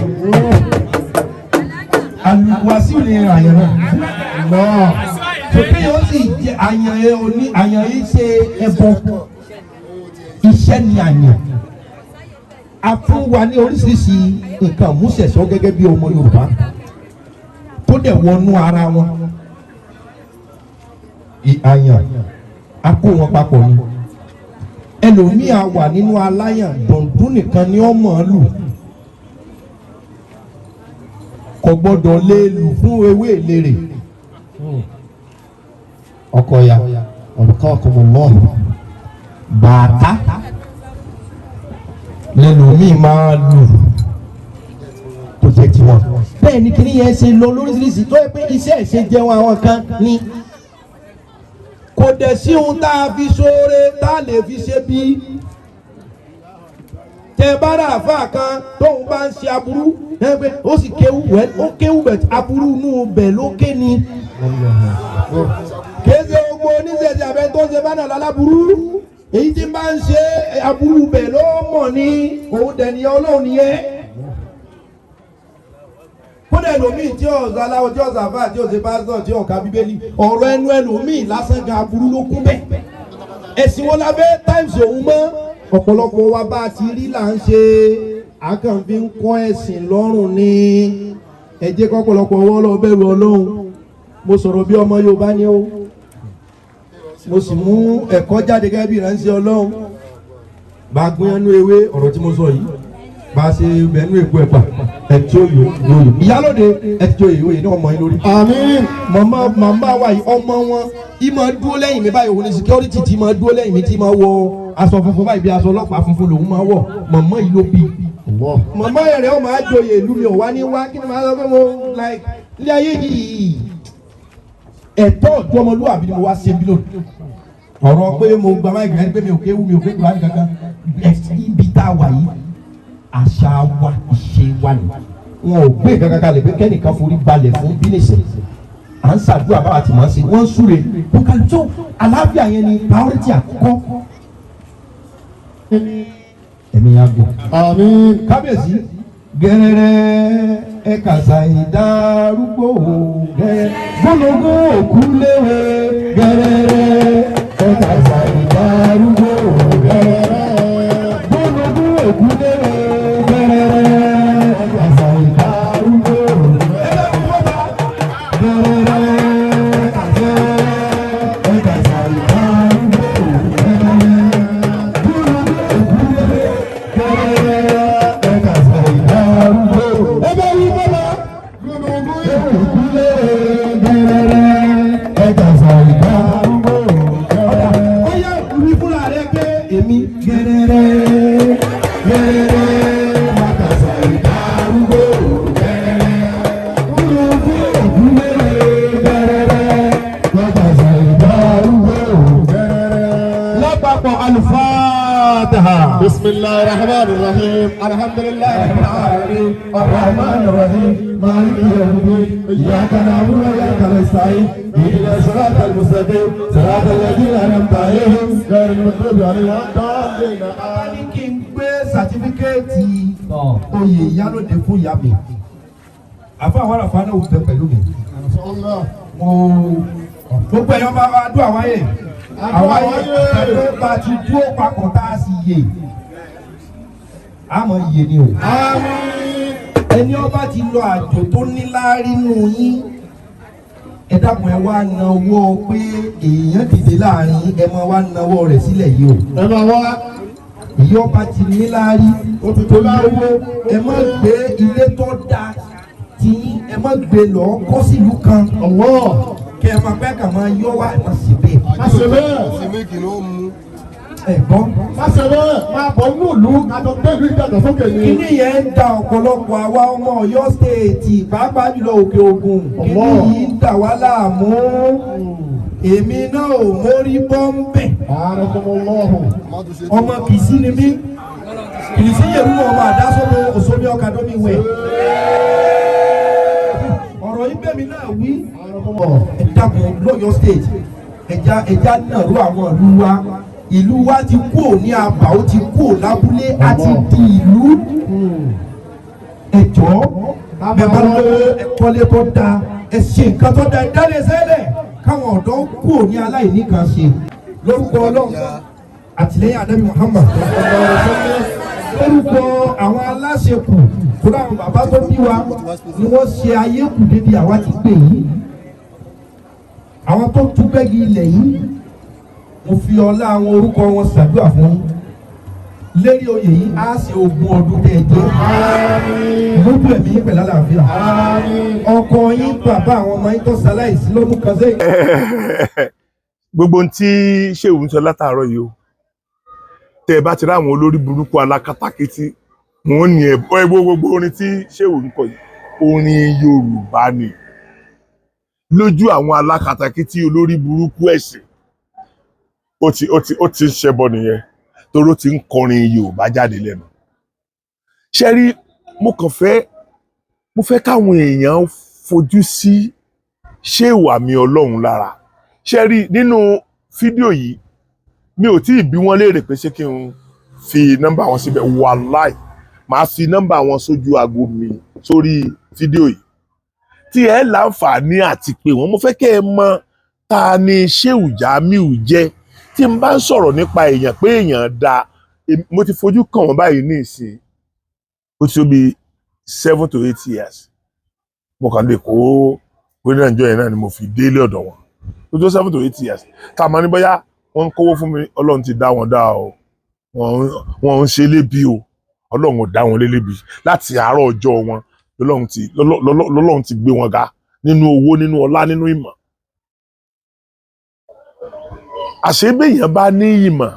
àlùwàsí ò lè rà yẹn náà sókè yóò sì jẹ àyàn yẹn òní àyàn yìí ṣe ẹbọ iṣẹ́ ni àyàn a fún wa ní oríṣiríṣi nǹkan múṣẹ̀ṣọ́ gẹ́gẹ́ bí ọmọ Yorùbá tó dẹ̀ wọnú ara wọn àyàn a kó wọn papọ̀ ni ẹlòmíà wà nínú aláyàn dọ̀ndún nìkan ni ó mọ̀ ọ́ lù kò gbọ́dọ̀ lè lù fún ewé ìlérè ọkọ ya ọ̀dùkọ́ ọkùnrin mọ́ bàtà lẹ́lòmíì máa lù tó jẹ́ tiwọn. bẹ́ẹ̀ ni kí ni yẹn ṣe lọ lóríṣiríṣi tó yẹ pé iṣẹ́ ìṣe jẹun àwọn kan ní kò dẹ̀ sí ohun tá a fi ṣoore tá a lè fi ṣe bí tẹ bára àfa kan tóun bá ń ṣe aburú ẹgbẹ́ ó sì kéwú wẹ́ ó kéwú bẹ̀ aburú inú bẹ̀ ló ké ni kéde gbogbo oníṣẹ́jẹ́ abẹ́ tó ṣe bá nà lálábùrú èyí tí máa ń ṣe aburú bẹ̀ ló mọ̀ ní òun dẹ̀ ní Ọlọ́run nìyẹn kódà ẹlòmíì tí ọ̀sán aláwọ̀ tí ọ̀sán àfáà tí ọ̀sẹ̀ pásítọ̀ tí ọ̀ka bíbélì ọ̀rọ̀ ẹnu ẹlòmíì lásán ga aburú ló kún bẹ́ẹ̀ ẹ̀sìn wọn lábẹ́ times òun mọ́ ọ̀pọ̀lọpọ̀ wa bá a ti rí là ń ṣe àkànfí ń kọ́ ẹ̀sìn lọ́rùn ní ẹ jẹ́ kọ́pọ̀lọpọ̀ wọ́n lọ bẹ̀rù Ọlọ́run mo sọ̀rọ̀ bí ọmọ Yorùbá ni ó mo sì mú ẹ̀kọ́ jáde gẹ́gẹ́ bí ìránṣẹ́ Ọlọ́run bá gbóyánú ewé ọ̀rọ̀ tí mo sọ yìí bá a ṣe bẹ̀ẹ́nú èpo ẹ̀pà ẹ̀tí òyò lóyò ìyálòde ẹ̀tí òyò òyò ní ọmọ yín lórí. àmín. màmá wa yìí ọmọ wọn ìmọ̀ dúró lẹ́yìn mi báyìí òun ní security tí máa dúró lẹ́yìn mi tí máa wọ aṣọ funfun báyìí bí aṣọ ọlọ́pàá funfun lòun máa wọ̀ màmá yìí ló bí. màmá rẹ̀ ó máa joyè ìlú mi ò wá ní wá kí ni màá sọ pé mo like ilé ayé yìí ẹ̀tọ́ ọ̀dọ́ ọmọlúwàbí ni mo wá ṣe bí lónìí ọ̀rọ̀ pé mo gba máìkì rẹ̀ pé mi ò kéwú mi ò kéwú láti kankan ibi tá a wà yìí àṣà wa ìṣe wa ni wọn ò gbé kankan kalẹ̀ pé kẹ́nìkan forí balẹ̀ fún bínísì à ń ṣàdúrà báwa ti máa ń ṣe wọ́n ń súre bùkálù tó àlàáfíà yẹn ni priority àkọ́kọ́ ẹ̀mí yà gbọ́. àmín. kábíyèsí gẹ́rẹ́rẹ́ ẹ̀ka ṣàìdárúgbò gẹ́rẹ́ gbólógún òkú léwe gẹ́rẹ́rẹ́ ẹ̀ka ṣàìdárúgbò gẹ́rẹ́rẹ́ gbólógún òkú léwe gẹ́rẹ́rẹ́ ẹ̀ka ṣàìdárúgbò بسم الله الرحمن الرحيم الحمد لله رب العالمين الرحمن الرحيم مالك يوم الدين إياك نعبد وإياك نستعين اهدنا الصراط المستقيم صراط الذين أنعمت عليهم غير المغضوب عليهم ولا الضالين kí n gbé sàtífíkẹ́ẹ̀tì oyè ìyálòde fún ìyá mi àfa àwọn àràfà náà ò bẹ pẹ̀lú mi gbogbo ẹ̀yọ́ bá wa dún àwáyé àwáyé ẹgbẹ́ bá ti dúró papọ̀ tá a sì yè àmọ́ iye ni o. ẹni ọba ti lọ àjò tó níláárí nù yín ẹ dákun ẹ wá nawọ́ pé èèyàn dìde láàrin ẹ máa wá nawọ́ rẹ̀ sílẹ̀ yìí o. ẹ máa wá èyí ọba ti ní láárí ó ti tó lówó ẹ má gbé ilé tó dáa tí ẹ má gbé lọ kọ́ sílùú kan kẹ ẹ máa pẹ́ kà máa yọ wá ẹ má sì bẹ́ẹ̀. má ṣe bẹ́ẹ̀. ṣe méjì ló mú. ẹ̀gbọ́n. má ṣe bẹ́ẹ̀ máa bọ̀ nínú ìlú àtọ̀gbẹ́lú ìdàgbàsókè ni. kíní yẹn ń da ọ̀pọ̀lọpọ̀ àwa ọmọ Ọ̀yọ́ stéètì pàápàá jùlọ òkè ògùn kíní yìí ń dà wá láàmú èmi náà ò mórí bọ́m̀bẹ̀ ọmọ kìsí ni mí kìsí yẹ̀rú ọmọ àdásọ́mọ òṣòmí ọ̀kadọ́mí wẹ̀ ọ̀rọ̀ ibẹ̀ mi náà wí ẹ̀dàkùn lọ́yọ̀ state ẹja náà rú àwọn ìlú wa ti kú ní àbá ó ti kú lábúlé àti di ìlú ẹ̀jọ́ bẹ̀rẹ̀ lọ́wọ́ ẹ̀kọ́lé tó da ẹ̀ṣẹ̀ nǹkan tó da ìdálé sẹ́lẹ̀ káwọn ọ̀dọ́ kú ní aláìní kan ṣe lórúkọ Ọlọ́run àtìlẹ́yìn Ànábì Muhammad lórúkọ àwọn aláṣekù kúrò àwọn bàbá tó bí wa ni wọ́n ṣe ayé kù débi àwa ti gbé yìí àwọn tó tún bẹ́gi ilẹ̀ yìí mo fi ọlá àwọn orúkọ wọn ṣàdúrà fún yín lérí oyè yìí á ṣe ogún ọdún tẹ́ ẹ jẹ́ lójú ẹ̀mí pẹ̀lú àlàáfíà ọkọ yín bàbá àwọn ọmọ yín tó ṣaláìsí lọ́dún kan sẹ́yìn. gbogbo ohun tí Sheu ń sọ látàárọ̀ yìí o tẹ́ ẹ bá ti rí àwọn olórí burúkú alákatakítí wọn ní ẹ gbogbo orin tí Sheu ń kọ yìí orin Yorùbá ni lójú àwọn alákatakítí olórí burúkú ẹ̀sìn ó ti ṣẹbọ nìyẹn toró ti ń kọrin Yorùbá jáde lẹ́nu. ṣe rí mo fẹ́ káwọn èèyàn fojú sí Sheu àmì Ọlọ́run lára. ṣe rí nínú fídíò yìí mi ò tí ì bí wọ́n léèrè pé ṣé kí n fi nọ́mbà wọn síbẹ̀ wàláì màá fi nọ́mbà wọn sójú aago mi sórí fídíò yìí tí ẹ láǹfààní àti pé wọ́n mo fẹ́ kẹ́ ẹ mọ̀ ta ni Sheu Jamiu jẹ́ tí n bá ń sọ̀rọ̀ nípa èèyàn pé èèyàn da mo ti fojú kàn wọ́n báyìí ní ìsìn ó ti tó bí 7 to 8 years mo kàn lè kó gbóná ìjọ yẹn náà ni mo fi délé ọ̀dọ̀ wọn ó tó 7 to 8 years ká máa ní bóyá wọ́n ń kówó fún mi Ọlọ́run ti dá wọn dá o wọ́n ń ṣe lébi o Ọlọ́run ò dá wọn lébi láti àárọ̀ ọjọ́ wọn lọ́lọ́run ti gbé wọn ga nínú owó nínú ọlá nínú ìmọ̀. àṣé béèyàn bá ní ìmọ̀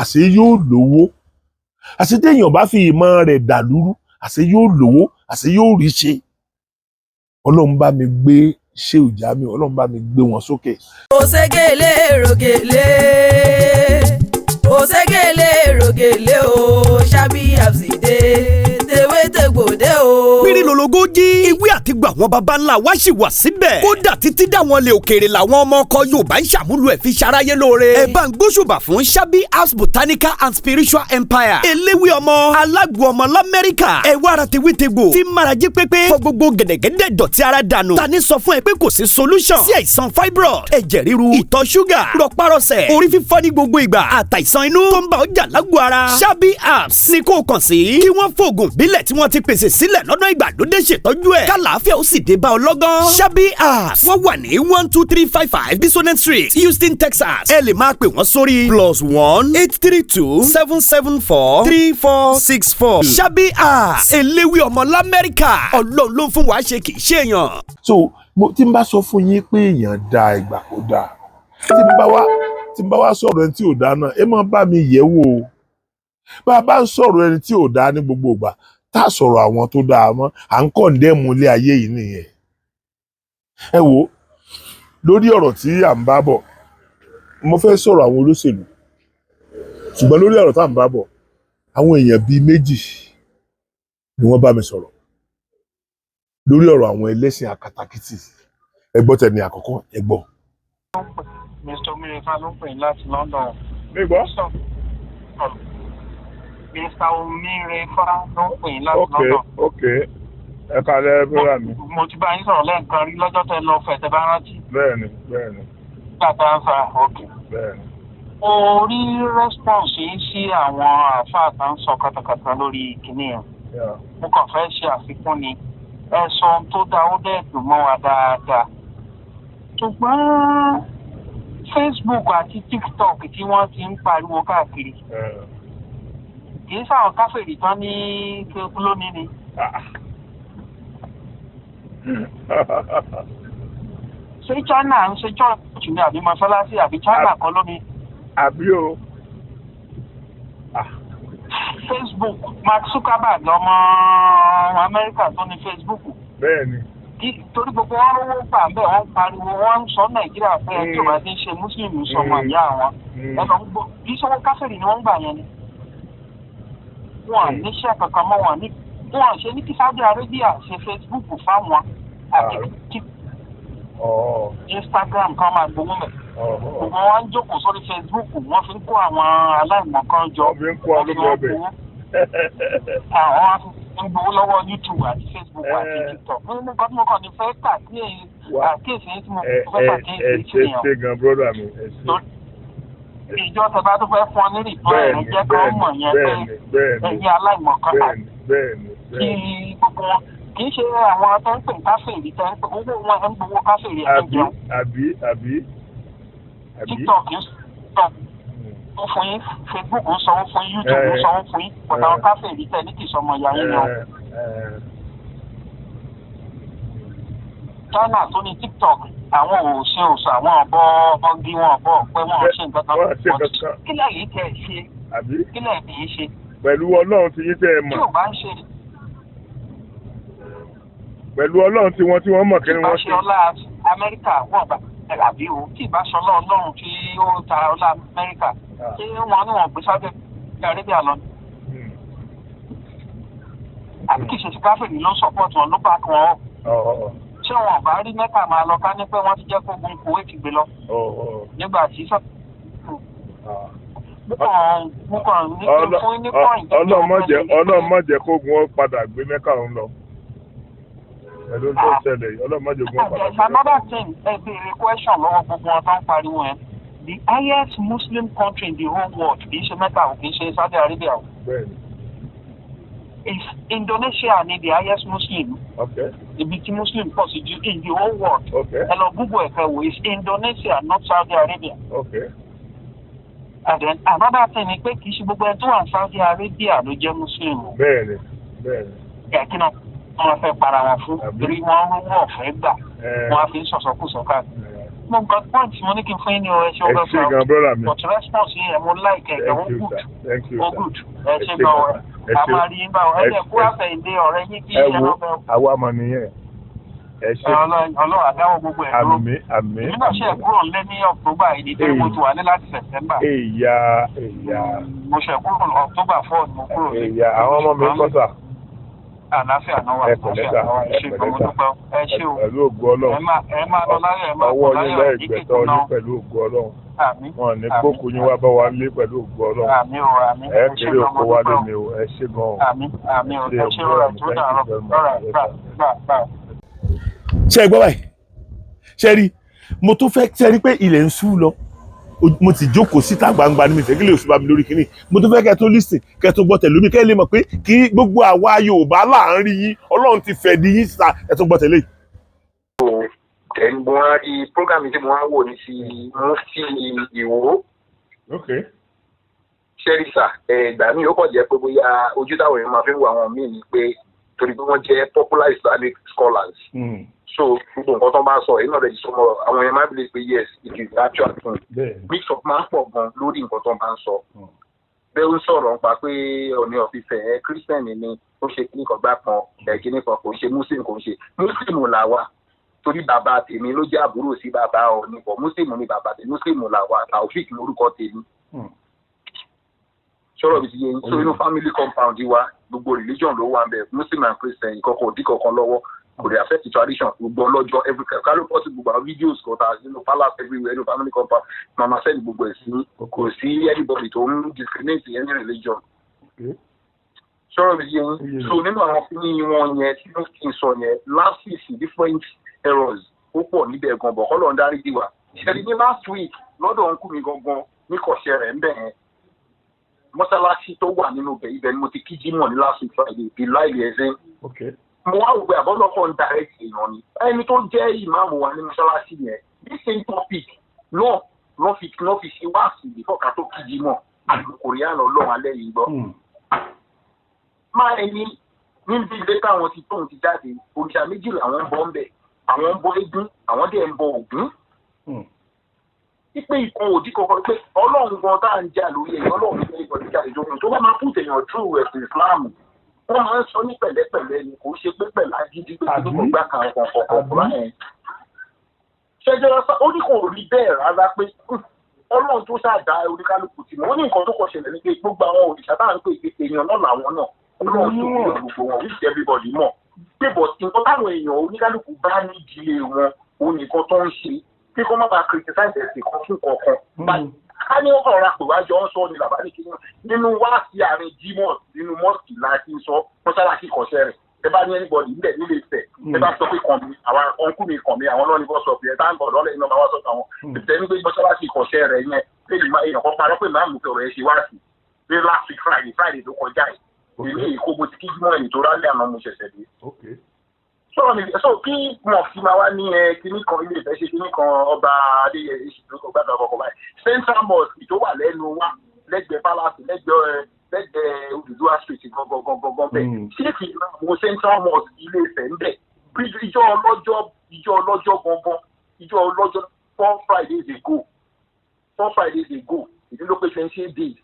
àṣé yóò lówó àṣé téèyàn bá fi ìmọ̀ rẹ̀ dàlúrú àṣé yóò lówó àṣé yóò rí ṣe. Ọlọ́run bá mi gbé Sheu Jamiu Ọlọ́run bá mi gbé wọn sókè. òṣègèlè rògèlè òṣègèlè rògèlè o ṣàbí àbsìdé tewétegbòde o. pírí lologo jí ewé àti gbà wọn baba ńlá wá sì wà síbẹ̀. kódà títí dáwọn lè òkèèrè làwọn ọmọ ọkọ Yorùbá ń ṣàmúlò ẹ̀ fi ṣaráyé lóore. ẹ bá ń gbóṣùbà fún Ṣàbí House Botanical and Spiritual Empire. eléwé ọmọ alágbo ọmọ lamẹ́ríkà. ẹ wá ara tewétegbò tí marajé pépé fọ gbogbo gẹ̀dẹ̀gẹ̀dẹ̀ dọ̀tí ara dànù. tani sọ fún ẹ pé kò sí solution sí àìsàn fibroid ẹ̀jẹ̀ ríru ìtọ̀ ṣúgà rọpárọsẹ̀ orí fífọ́ ní gbogbo ìgbà àtàìsàn inú tó ń bá ọjà lágbo ara. Ṣàbí House ni kò kàn sí kí wọ́n fòògùn bílẹ̀ tí wọ́n ti pèsè sílẹ̀ lọ́nà ìgbàlódé ṣètọ́jú ẹ̀ kálàáfíà ó sì dé bá ọ lọ́gán. Ṣàbí House wọ́n wà ní 12355 Bisonet Street Houston Texas. ẹ lè máa pè wọ́n sórí +1 832 774 3464. Ṣàbí House eléwé ọmọ lamẹ́ríkà Ọlọ́run ló ń fún wa ṣe kì í ṣe èèyàn. so tí n bá sọ fún yín pé èèyàn da ìgbà kó dáa tí n bá wá sọ̀rọ̀ ẹni tí ò dáa náà ẹ máa bá mi yẹ̀ wò ó bá a bá ń sọ̀rọ̀ ẹni tí ò dáa ní gbogbo ìgbà tá a sọ̀rọ̀ àwọn tó dáa mọ́ à ń kọ̀ǹdẹ́mù ilé ayé yìí nìyẹn. ẹ wo lórí ọ̀rọ̀ tí à ń bá bọ̀ mo fẹ́ sọ̀rọ̀ àwọn olóṣèlú ṣùgbọ́n lórí ọ̀rọ̀ tá à ń bá bọ̀ àwọn èèyàn bíi méjì ni wọ́n bá mi sọ̀rọ̀ lórí ọ̀rọ̀ àwọn ẹlẹ́sìn àkàtàkìtì ẹ gbọ́ tẹ̀lé àkọ́kọ́ ẹ gbọ́. Mr. Omirefa ló ń pè láti London. mi gbọ́. Mr. Omirefa ló ń pè láti London. ok ẹ kálẹ́ bóyá mi. Mo ti bá yín sọ̀rọ̀ lẹ́ẹ̀kan rí lọ́jọ́ tẹ́ lọ fẹ̀ tẹ́ bá rántí. bẹ́ẹ̀ni. Gbàtà ń fa ok. bẹ́ẹ̀ni. Mo rí response yín sí àwọn àáfàá tá ń sọ kàtàkàtà lórí kìnìún yẹn. Mo kàn fẹ́ ṣe àfikún ni. Ẹ sọ ohun tó dá ó dẹ̀ dùn mọ́ wa dáadáa. Ṣùgbọ́n Facebook àti TikTok tí wọ́n ti ń pariwo káàkiri. kì í sáwọn káfíìrì tán ní kéku lónìí ni. ṣé China ń ṣe church ní àbí mọ́ṣáláṣí àbí China kan lónìí. àbí o. Facebook Mark Zuckerberg ọmọ Amẹ́ríkà tó ní Facebook. bẹ́ẹ̀ni. torí gbogbo wọn rówó gbà bẹ́ẹ̀ wọ́n pariwo wọ́n ń sọ Nàìjíríà pé tí ò bá ti ń ṣe Mùsùlùmí sọmọ ìyá àwọn ẹ lọ ń gbọ́ kì í sọ́wọ́ káfíìrì ni wọ́n ń gbà yẹn ni. wọn níṣẹ́ kankan mọ́ wọn ṣe ní kí Saudi Arabia ṣe Facebook fáwọn àti Instagram kan máa gbowó mẹ́. gbogbo wọn ń jókòó sórí Facebook wọ́n fi ń kó àwọn aláìmọ̀kan jọ wọ́n fi ń kó àwọn ọbẹ̀. àwọn ń gbowó lọ́wọ́ YouTube àti Facebook àti TikTok. nínú nǹkan tí mo kàn ní fẹ́ àkíyèsí tí mo fẹ́ àkíyèsí ẹ ṣe gan brother mi ẹ ṣe. ìjọ tẹ̀bá tó fẹ́ fún ọ ní rìpọ́ ẹ̀rọ jẹ́ kó mọ̀ yẹn pé ẹ̀yin aláìmọ̀kan kí gbogbo wọn kì í ṣe àwọn tó ń pè káfíìrì tẹ́ ń pè owó wọn ń gbowó káfíìrì ẹ̀ ń jẹun. àbí. TikTok ń sọ fún yín Facebook ń sanwó fún yín YouTube ń sanwó fún yín ọ̀tà àwọn káfíìrì tẹ́ ní kì í sọmọ ìyá yín lọ. China tó ní TikTok àwọn òṣè òṣà àwọn ọ̀bọ ọgí wọn ọ̀bọ ọ̀pẹ wọn ò ṣe nǹkan kan kílẹ̀ yìí tẹ̀ ṣe kílẹ̀ kì í ṣe. pẹ̀lú Ọlọ́run ti yín tẹ́ ẹ mọ̀. tí ò bá ń ṣe. pẹ̀lú Ọlọ́run tí wọ́n mọ̀ kí ni wọ́n ṣe. tí ìbáṣe ọlá Amẹ́ríkà wọ́n gbà àbí o tí ìbáṣe Ọlọ́run tí ó ta ọlá Amẹ́ríkà ṣé wọ́n ní wọ́n gbé sábẹ́ Arabia lọ. àbí kì í ṣe ti káfíìnì ló ń support wọn ló bá wọn ọ́. ṣé wọn bá rí mẹ́ta máa lọ ká ní pé wọ́n ti jẹ́ kó gun Kuwait gbé lọ. nígbà tí sọ. ọlọ́mọdé kó gun ó padà gbé mẹ́ka òun lọ. pẹ̀lú tó ṣẹlẹ̀ yìí ọlọ́mọdé gun ó padà gbé. another thing ẹ béèrè question lọ́wọ́ gbogbo wọn tó ń pariwo yẹn the highest Muslim country in the whole world kì í ṣe Mẹ́kà o kì í ṣe Saudi Arabia o. is Indonesia ni the highest Muslim. Okay. Ibi tí Muslim pọ̀ sí ju in the whole world. Okay. Ẹ lọ Google ẹ̀fẹ̀ wo is Indonesia not Saudi Arabia. Okay. And then another thing ni pé kì í ṣe gbogbo ẹni tó wà ní Saudi Arabia ló jẹ́ Muslim. Bẹ́ẹ̀ni. Kí náà wọ́n fẹ́ para wọn fún torí wọ́n rówó ọ̀fẹ́ gbà wọ́n á fi ń sọ̀sọ̀kùsọ̀ káàkiri. Mo gbọ́ point mo ní kí n fún yín ní o ẹ ṣe ọgbẹ́ fún ọ but response yẹn mo like ẹ̀ ó good ẹ ṣe gan ọ a máa rí yín báwo ẹ jẹ́ kó àfẹ̀yìndé ọ̀rẹ́ yín kí iṣẹ́ náà bẹ́ẹ̀. àwa mọ̀ nìyẹn ẹ ṣe ọlọ́run àdáwọ̀ gbogbo ẹ̀ dúró àmín èmi náà ṣe kúrò lé ní October yìí nítorí mo ti wà ní láti September. èyà mo ṣe kúrò October 4 mo kúrò lé. èyà àwọn ọmọ mi ń kọ́ sà. àlàáfíà náà wà àlàáfíà náà wà ẹ ṣe gbọmọ dúpẹ́ ẹ ṣe o pẹ̀lú ògo Ọlọ́run ẹ máa lọ láyọ̀ ẹ máa ọwọ́ kọ yín láyọ̀ lẹ́ẹ̀gbẹ́tọ́ yín pẹ̀lú ògo Ọlọ́run àmín wọn ní kókò yín wá bá wa lé pẹ̀lú ògo Ọlọ́run àmín o àmín ẹ kéré òkú wa lé mi o ẹ ṣe gan o àmín o ẹ ṣe rọra tó dàrọ rọra gbà. ṣe é gbọ́ báyìí ṣe rí mo tún fẹ́ ṣe rí pé ilẹ̀ ń ṣú lọ mo ti jókòó síta gbangba ní mi fẹ́ kí lè oṣù bá mi lórí kínní mo tún fẹ́ kẹ́ tó lísìn kẹ́ tó gbọ́ tẹ̀lé mi kẹ́ lè mọ̀ pé kí gbogbo àwa Yorùbá láàárín yín Ọlọ́run ti fẹ́ di yín síta ẹ̀ tó gbọ́ tẹ̀lé. ẹni mo wá rí program tí mo wá wò ní ti Mufti Ìwó ṣẹ́ríṣà ìgbà míì ó kàn jẹ́ pé bóyá ojú táwọn èèyàn máa fi ń wo àwọn míì ni pé torí pé wọ́n jẹ́ popular Islamic scholars. So gbogbo nǹkan tó bá sọ èyí náà lè sọ mọ àwọn èèyàn máa ń believe pé yes it is the actual thing. Mix up máa ń pọ̀ gan lórí nǹkan tó bá ń sọ. Bẹ́ẹ̀ ń sọ̀rọ̀ nípa pé Ọọ̀ni of Ifẹ̀ Christian ni ó ṣe kíní kan gbá kan kíní kan kò ṣe Muslim kò ṣe Muslim là wà torí bàbá tèmi ló jẹ́ àbúrò sí bàbá Ọọ̀ni pọ̀ Muslim ni bàbá tèmi Muslim là wà Taofik lórúkọ tèmi. Sọ̀rọ̀ bí ti yẹ so inú family compound wa gbogbo religion ló wà ń bẹ̀ Muslim and Christian ìkọ̀kọ̀ òdì kankan lọ́wọ́. Could they affect the tradition? Gbogbo ọlọ́jọ́ every carry possible gbogbo videos kò ta palace everywhere no family compound mama send gbogbo ẹ̀ sí kò sí anybody tó ń discriminate any religion. Sọ̀rọ̀ mi yẹn so nínú àwọn fúnni wọn yẹn tí wọ́n ti sọ yẹn last week different errors ó pọ̀ níbẹ̀ gan bọ̀ kọ́lọ̀ ń darí diwa. Ṣẹ̀rí ní last week lọ́dọ̀ ń kú mi gangan ní kọ̀ṣẹ́ rẹ̀ ń bẹ̀ yẹn mọ́sálásí tó wà nínú ibẹ̀ ni mo ti kí jímọ̀ ní last week Friday bí láìlì ẹ̀sìn. Mo wá òwe àbọ́lọ́kọ̀ ń direct èèyàn ni ẹni tó jẹ́ ìmáàmù wa ní mọ́ṣáláṣí yẹn this same topic náà lọ́ fi ṣe wá sí ìbífọ̀ ká tó kíjì mọ̀ àlùkò rí àná ọlọ́run alẹ́ yìí gbọ́. máa ẹni níbi ilé táwọn ti tóun ti jáde òrìṣà méjì làwọn ń bọ ń bẹ àwọn ń bọ eégún àwọn dẹ̀ ń bọ Ògún. Pípé ìkan òdì kankan pé Ọlọ́run gan tá à ń jà lórí ẹ̀yìn Ọlọ́run ní ìgbọ̀dọ̀ jáde lórí tó bá máa pùtẹ̀ èèyàn true ẹ̀sìn Islam wọ́n máa ń sọ ní pẹ̀lẹ́pẹ̀lẹ́ ni kò ṣe pé pẹ̀lá gidi pé kí ló gbà kan ọ̀kọ̀ọ̀kan yẹn. Ṣẹ́jọ́ ó ní kò rí bẹ́ẹ̀ rárá pé Ọlọ́run tó ṣàdá oníkálukú tí mo ní nǹkan tó kọ ṣẹlẹ̀ ní pé gbogbo àwọn òrìṣà tá à ń pè é èèyàn náà làwọn náà Ọlọ́run tó kúrò gbogbo wọn which everybody mọ̀ pé bọ̀ nǹkan táwọn èèyàn oníkálukú bá ní ìdílé wọn òun nìkan tó ń ṣe kí kó má bàa criticize ẹ̀sìn kan fún kankan. Ká ní wọ́n kàn ra pè wá jọ ń sọ ní bàbá ní kíní nínú wá sí àárín Jímọ̀ nínú mọ́ọ̀sì láti sọ mọ́ṣáláṣí kọ̀ṣẹ́ rẹ̀ ẹ bá ní anybody nílẹ̀ nílé Ifẹ̀ ẹ bá sọ pé kàn mí àwọn ọ̀nkú mi kàn mí àwọn lọ́ọ̀ni bọ́ sọ pé ẹ bá ń bọ̀ lọ́lẹ̀ iná máa wá sọ́tọ̀ àwọn ìtẹ́ ní pé mọ́ṣáláṣí kọ̀ṣẹ́ rẹ̀ yẹn pé èèyàn kan parọ́ pé máàmù fẹ́ ọ̀rọ̀ ẹ ṣe wá sí pé last week Friday tó kọjá yìí èmi èkó mo ti kí Jímọ̀ ẹ̀yìn tó rálẹ̀ àná mo ṣẹ̀ṣẹ̀ dé. Sọ̀rọ̀ mi so kí wọ́n fi máa wá ní kíní kan ilé ìfẹ́ ṣe kíní kan ọba Adéyẹyè ìṣèlú gbàgbà kọ̀ọ̀kan báyìí Central Mosque tó wà lẹ́nu wa lẹ́gbẹ̀ẹ́ Palace lẹ́gbẹ̀ẹ́ Odùduwà Street gangan bẹ́ẹ̀ ṣé kì í máa wo Central Mosque ilé ìfẹ́ ń bẹ̀ ìjọ ọlọ́jọ́ gangan ìjọ ọlọ́jọ́ 4 Fridays ago ìdí ló pé 28 days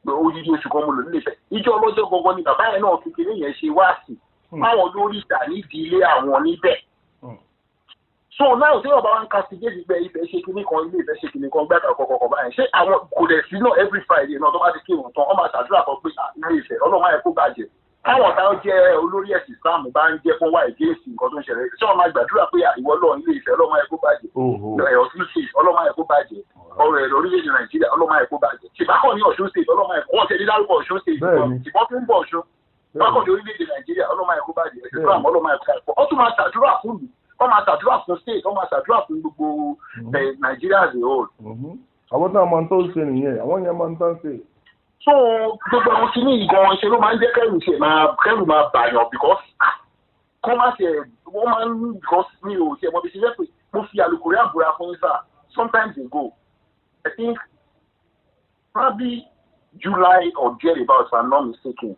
odidi oṣù kan mo lò nílé ìfẹ́ ìjọ ọlọ́jọ́ gangan ni bàbá yẹn náà kékeré yẹn ṣe wá sí máwọn lórí ìdá nídìí ilé àwọn níbẹ̀. So náà tí wọ́n bá wá ń castigate gbẹ ibẹ̀ ṣe kíní kan ilé ìfẹ́ ṣe kíní kan gbàgbà kọ̀ọ̀kan báyìí ṣé àwọn kò dẹ̀ sí náà every Friday náà tó bá ti kírun tán wọ́n máa ṣàdúrà kan pé ilé ìfẹ́ ọlọ́mọ ẹ̀ kó bàjẹ́. Táwọn táwọn jẹ́ olórí ẹ̀sìn Islam bá ń jẹ́ fún wa ìgéèsì nǹkan tó ń ṣẹlẹ̀ ṣé wọ́n máa gbàdúrà pé ìwọ lọ́ọ̀ ilé ìfẹ́ ọlọ́mọ ẹ̀ kó bàjẹ́. Ọ̀ṣun State ọlọ́mọ ẹ̀ kó bàjẹ́. Ọ̀rọ̀ ẹ̀rọ orílẹ̀-èdè Nàìjíríà ọlọ́mọ ẹ̀ kó bàjẹ́. Ṣèbákọ̀ ní Ọ̀ṣun State ọlọ́mọ ẹ̀ wọ́n ṣe ní dárúkọ Ọ̀ṣun State ṣùgbọ́n tó ń bọ̀ Ọ̀ṣun bákan ní orílẹ̀-èdè Nàìjíríà ọlọ́mọ ẹ̀ kó bàjẹ́ Islam ọlọ́mọ ẹ̀ kó bàjẹ́. Ó tún máa ṣàdúrà fún mi wọ́n máa ṣàdúrà fún state wọ́n máa ṣàdúrà fún gbogbo Nàìjíríà as a whole. Àwọn náà máa ń tó ṣe nìyẹn àwọn yẹn máa ń tán ṣe. So gbogbo àwọn kìíní ìgan ṣe ló máa ń jẹ́ kẹ́rù máa bàyàn because kọ́ máa ṣe wọ́n máa ń because mi ò ṣe ẹ̀mọ́ bí ṣe fẹ́ pé mo fi àlùkòrí àbúrà fún yín sáà sometimes ago I think probably July or thereabout if I'm not mistaken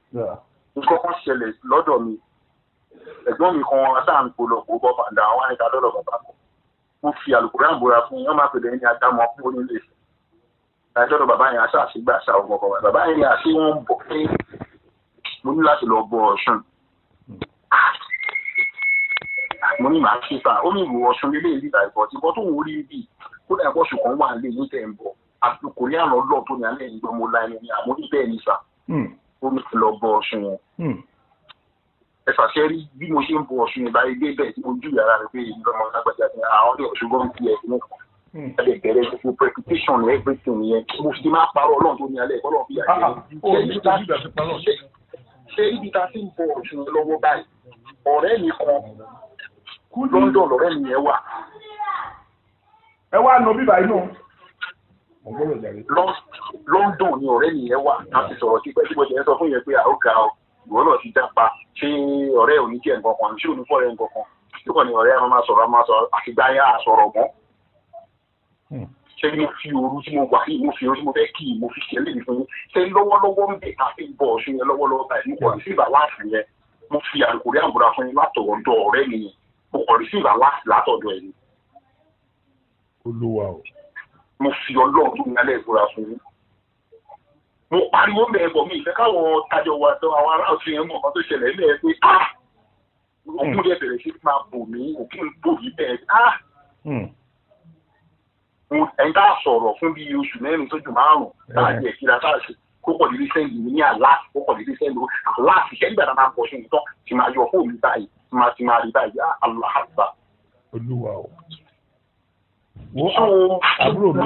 nǹkan kan ṣẹlẹ̀ lọ́dọ̀ mi. Ẹ̀gbọ́n mi kan aṣáàǹkó lọ kó bọ́ bàǹdà àwọn àìta lọ́dọ̀ bàbá kan. Mo fi àlùkòrán àbúrà fún yín, wọ́n máa pèlè ní adámọ́ fún onílé ìfẹ́. Àìjọ́dọ̀ bàbá yẹn aṣáàṣìgbà àṣà ọmọ bàbá. Bàbá yẹn àṣé wọ́n ń bọ̀ pé mo ní láti lọ bọ Ọ̀ṣun. Mo ní màá ṣe fà ó ní ìwò Ọ̀ṣun lélẹ̀ ìlú ìbọ̀ tí wọ́n tó ń rí bí kó dà bọ́ṣù kan wà lé ní tẹ̀ ń bọ̀. Àlùkòrán àná lọ́ọ̀ tó ní alẹ́ ìgbọ́ mo la ẹni ní àmọ́ níbẹ̀ ní sà. Ó ní lọ bọ Ọ̀ṣun yẹn. Ẹ fàṣẹ rí bí mo ṣe ń bọ Ọ̀ṣun yẹn báyìí dé bẹ́ẹ̀ tí mo jù yàrá rẹ̀ pé ìlú ọmọ lágbàjá ni àwọn ọdẹ Ọ̀ṣun gan ti ẹ̀ ní kan. Ẹ lè bẹ̀rẹ̀ gbogbo reputation everything yẹn mo fi máa parọ́ Ọlọ́run tó ní alẹ́ ìkọ́lọ́ bí àjẹ́. Ṣé ibi ta fi ń bọ Ọ̀ṣun yẹn lọ́wọ́ báyìí ọ̀rẹ́ mi kan London lọ́rẹ́ mi yẹn wà. Ẹ wá nù bíbá inú. London ni ọ̀rẹ́ mi yẹn wà láti sọ̀rọ̀ sí pẹ́ tí mo ṣe ń sọ fún yẹn pé àóga ọ ìwọ náà ti dápa ṣé ọ̀rẹ́ ò ní jẹ́ nǹkan kan ṣé ò ní fọ́ọ̀rẹ́ nǹkan kan tí kò ní ọ̀rẹ́ ẹ̀ máa sọ̀rọ̀ àtìgbà yẹn àsọ̀rọ̀ mọ́. Ṣé mo fi òru tí mo wà yìí mo fi òru tí mo fẹ́ kí mo fi ṣẹlẹ̀ ní fún yín ṣé lọ́wọ́lọ́wọ́ ń bẹ̀ ká fi bọ̀ Ọ̀ṣun yẹn lọ́wọ́lọ́wọ́ báyìí mo kọ̀ rí sí ìbá láàfù yẹn mo fi àlùkòrí àbúrà fún yín látọ̀dọ̀ ọ̀rẹ́ mi yẹn mo kọ̀ rí sí ìbá láàfù látọ̀dọ̀ ẹ̀ ni. Olúwa o. Mo fi Ọlọ́run tó ní alẹ́ ìbúra fún yín. Mo pariwo mẹ́ẹ̀ bọ̀ mí ìfẹ́ káwọn tajọ wa tó àwọn ará òfin yẹn mọ̀ kan tó ṣẹlẹ̀ ní ẹ pé òkú dẹ̀ bẹ̀rẹ̀ sí máa bò mí òkú ń bò mí bẹ́ẹ̀ ẹ̀ń tá a sọ̀rọ̀ fún bíi oṣù mẹ́rin tójú márùn-ún láàyè kíra káàṣì kó pọ̀ nílé sẹ́ńdì mi ní àláàfì kó pọ̀ nílé sẹ́ńdì àláàfì ṣẹ́ńdì àdá máa bọ̀ ṣe nǹkan tí máa yọ fóònù báyìí tí máa rí báyìí aláhàbà. Olúwa o. Wo àbúrò mi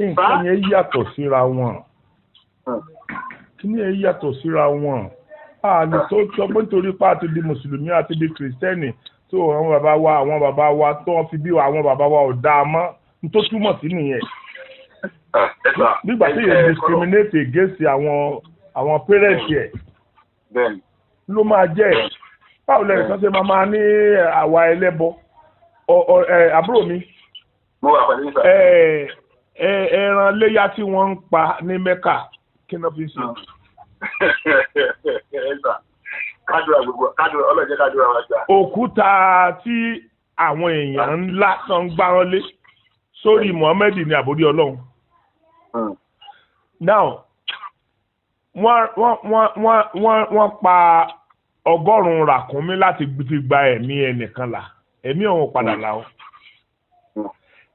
nǹkan yẹn yàtọ̀ síra wọn. Kíni ẹ yàtọ̀ síra wọn. A lè tó sọ pé nítorí pé àti di mùsùlùmí àti di kìrìsìtẹ́nì tó àwọn bàbá wa tó wọ́n fi bí àwọn bàbá wa ò dáa mọ́ tó túmọ̀ sí nìyẹn. Nígbà tí yẹn discriminate against àwọn parents yẹ ló máa jẹ́ báwo lẹ́yìn kan ṣe máa ní àwa ẹlẹ́bọ àbúrò mi ẹran léyà tí wọ́n ń pa ní Mẹ́kà kí náà fi ṣe. kádùrà gbogbo kádùrà ọlọ́jẹ́ kádùrà wá gbà. òkúta tí àwọn èèyàn ńlá tán gbáràn lé sórí Muhammed ní àbórí Ọlọ́run. now wọ́n pa 100 ràkúnmí láti fi gba ẹ̀mí ẹnìkan là ẹ̀mí òun padà là ó.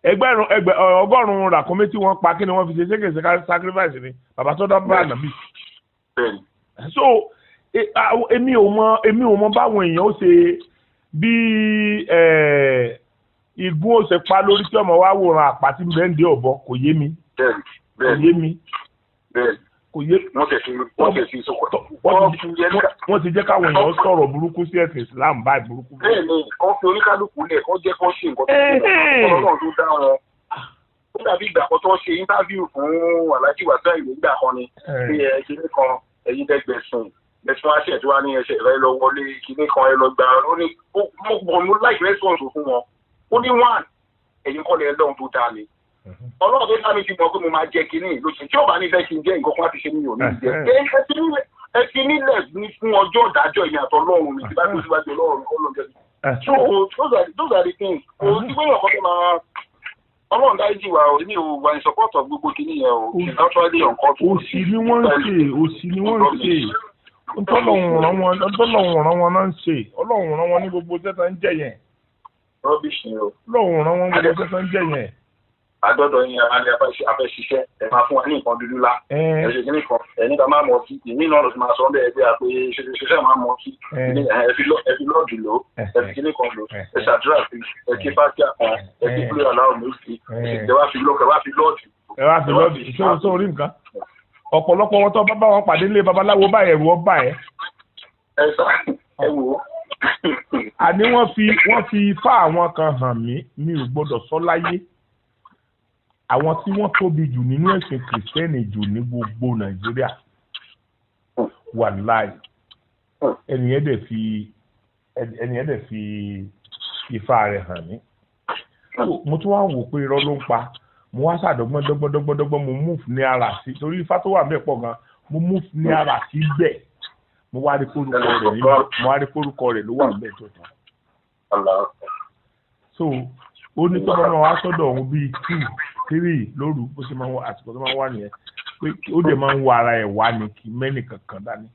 100 ràkúnmí tí wọ́n pa kí ni wọ́n fi ṣe ṣégeṣe sacrifice ni bàbá tó dábàá ànábì. so èmi ò mọ báwọn èèyàn ó ṣe bí igun ó ṣe pa lórí tí ọmọ wa wòran àpàtì bẹ́ńdé ọ̀bọ kò yé mi kò yé wọ́n ti jẹ́ káwọn èèyàn sọ̀rọ̀ burúkú sí ẹ̀sìn Islam báyìí burúkú. bẹ́ẹ̀ni kọ́ fi oníkálukú lẹ̀ kọ́ jẹ́ kọ́ ṣe nǹkan tó ń tó dá wọn. ó dàbí ìgbà kan tó ń ṣe interview fún Alhaji Wasiu ìgbà kan ni pé kíní kan ẹ̀yin dẹ́gbẹ̀sùn ẹ̀sùn àṣẹ tí wàá ní ẹsẹ̀ rẹ lọ wọlé kíní kan ẹ lọ gbà ó ní mo láì rẹ́sọ̀nsì fún wọn ó ní one ẹ̀yin kọ́ lẹ̀ lọ́hùn tó dáa ni. Ọlọ́run tó dá mi ti mọ̀ pé mo máa jẹ kínní lóṣù tí ó bá nífẹ̀ẹ́ kí n jẹ́ nǹkan kan láti ṣe mí ò ní jẹ. ẹ fi nílẹ̀ ní fún ọjọ́ ìdájọ́ ìyàtọ̀ Ọlọ́run mi tí bá gbé síwájú Ọlọ́run kọ́ ló ń jẹ. so those are the things. òun ti gbẹ́yìn ọ̀kan tó máa Ọlọ́run dáríjì wa ò ní o wà in support of gbogbo kínní yẹn o it's actually uncomfortable. òsì ni wọ́n ń ṣe ntọ́lọ́hún ràn wọ́n náà ń ṣe Ọlọ́run ràn wọ́n ní gbogbo tẹ́tà ń jẹ yẹn. rubbish ni o. Ọlọ́run ràn wọ́n gbogbo tẹ́tà ń jẹ yẹn. Adọ́dọ̀ yín alẹ́ afẹ́ ṣiṣẹ́ ẹ máa fún wa ní nǹkan dúdú lá. ẹ ṣe kíní kan ẹni ká máa mọ̀ sí ìmí náà ló ti máa sọ bẹ́ẹ̀ bí i pé ṣiṣẹ́ máa mọ̀ sí ẹ fi lọ́ọ̀dù lò ẹ fi kíní kan lò ẹ ṣàdúrà sí ẹ kí fásitì kan ẹ kí pílẹ̀ aláwọ̀ méjì ẹ wá fi lọ́ọ̀dù. ẹ wá fi lọ́ọ̀dù sórí nǹkan ọ̀pọ̀lọpọ̀ wọn tó bá wọn pàdé nílé babaláwo báyìí ẹ̀rù ọba ẹ̀. ẹ sá ẹ wò ó. àní wọ́n fi ifá àwọn kan hàn mí mi ò gbọ́dọ̀ sọ láyé àwọn tí wọ́n tóbi jù nínú ẹ̀sìn kìrìsìtẹ́nì jù ní gbogbo Nàìjíríà wàláì ẹnìyẹn dẹ̀ fi ifá rẹ̀ hàn mí. mo tún wá wò pé irọ́ ló ń pa mo wá ṣàdọ́gbọ́n mo move ní ara sí torí ifá tó wà bẹ́ẹ̀ pọ̀ gan mo move ní ara sí bẹ́ẹ̀ mo wá rí kórúkọ rẹ̀ ló wà bẹ́ẹ̀ tó tán. so ó ní tó bá máa wá sọ́dọ̀ òun bíi 2-3 lóru bó ṣe máa ń wá àsìkò tó máa ń wá nìyẹn pé ó dẹ̀ máa ń wọ ara ẹ̀ wá ní kí mẹ́nì kankan dání.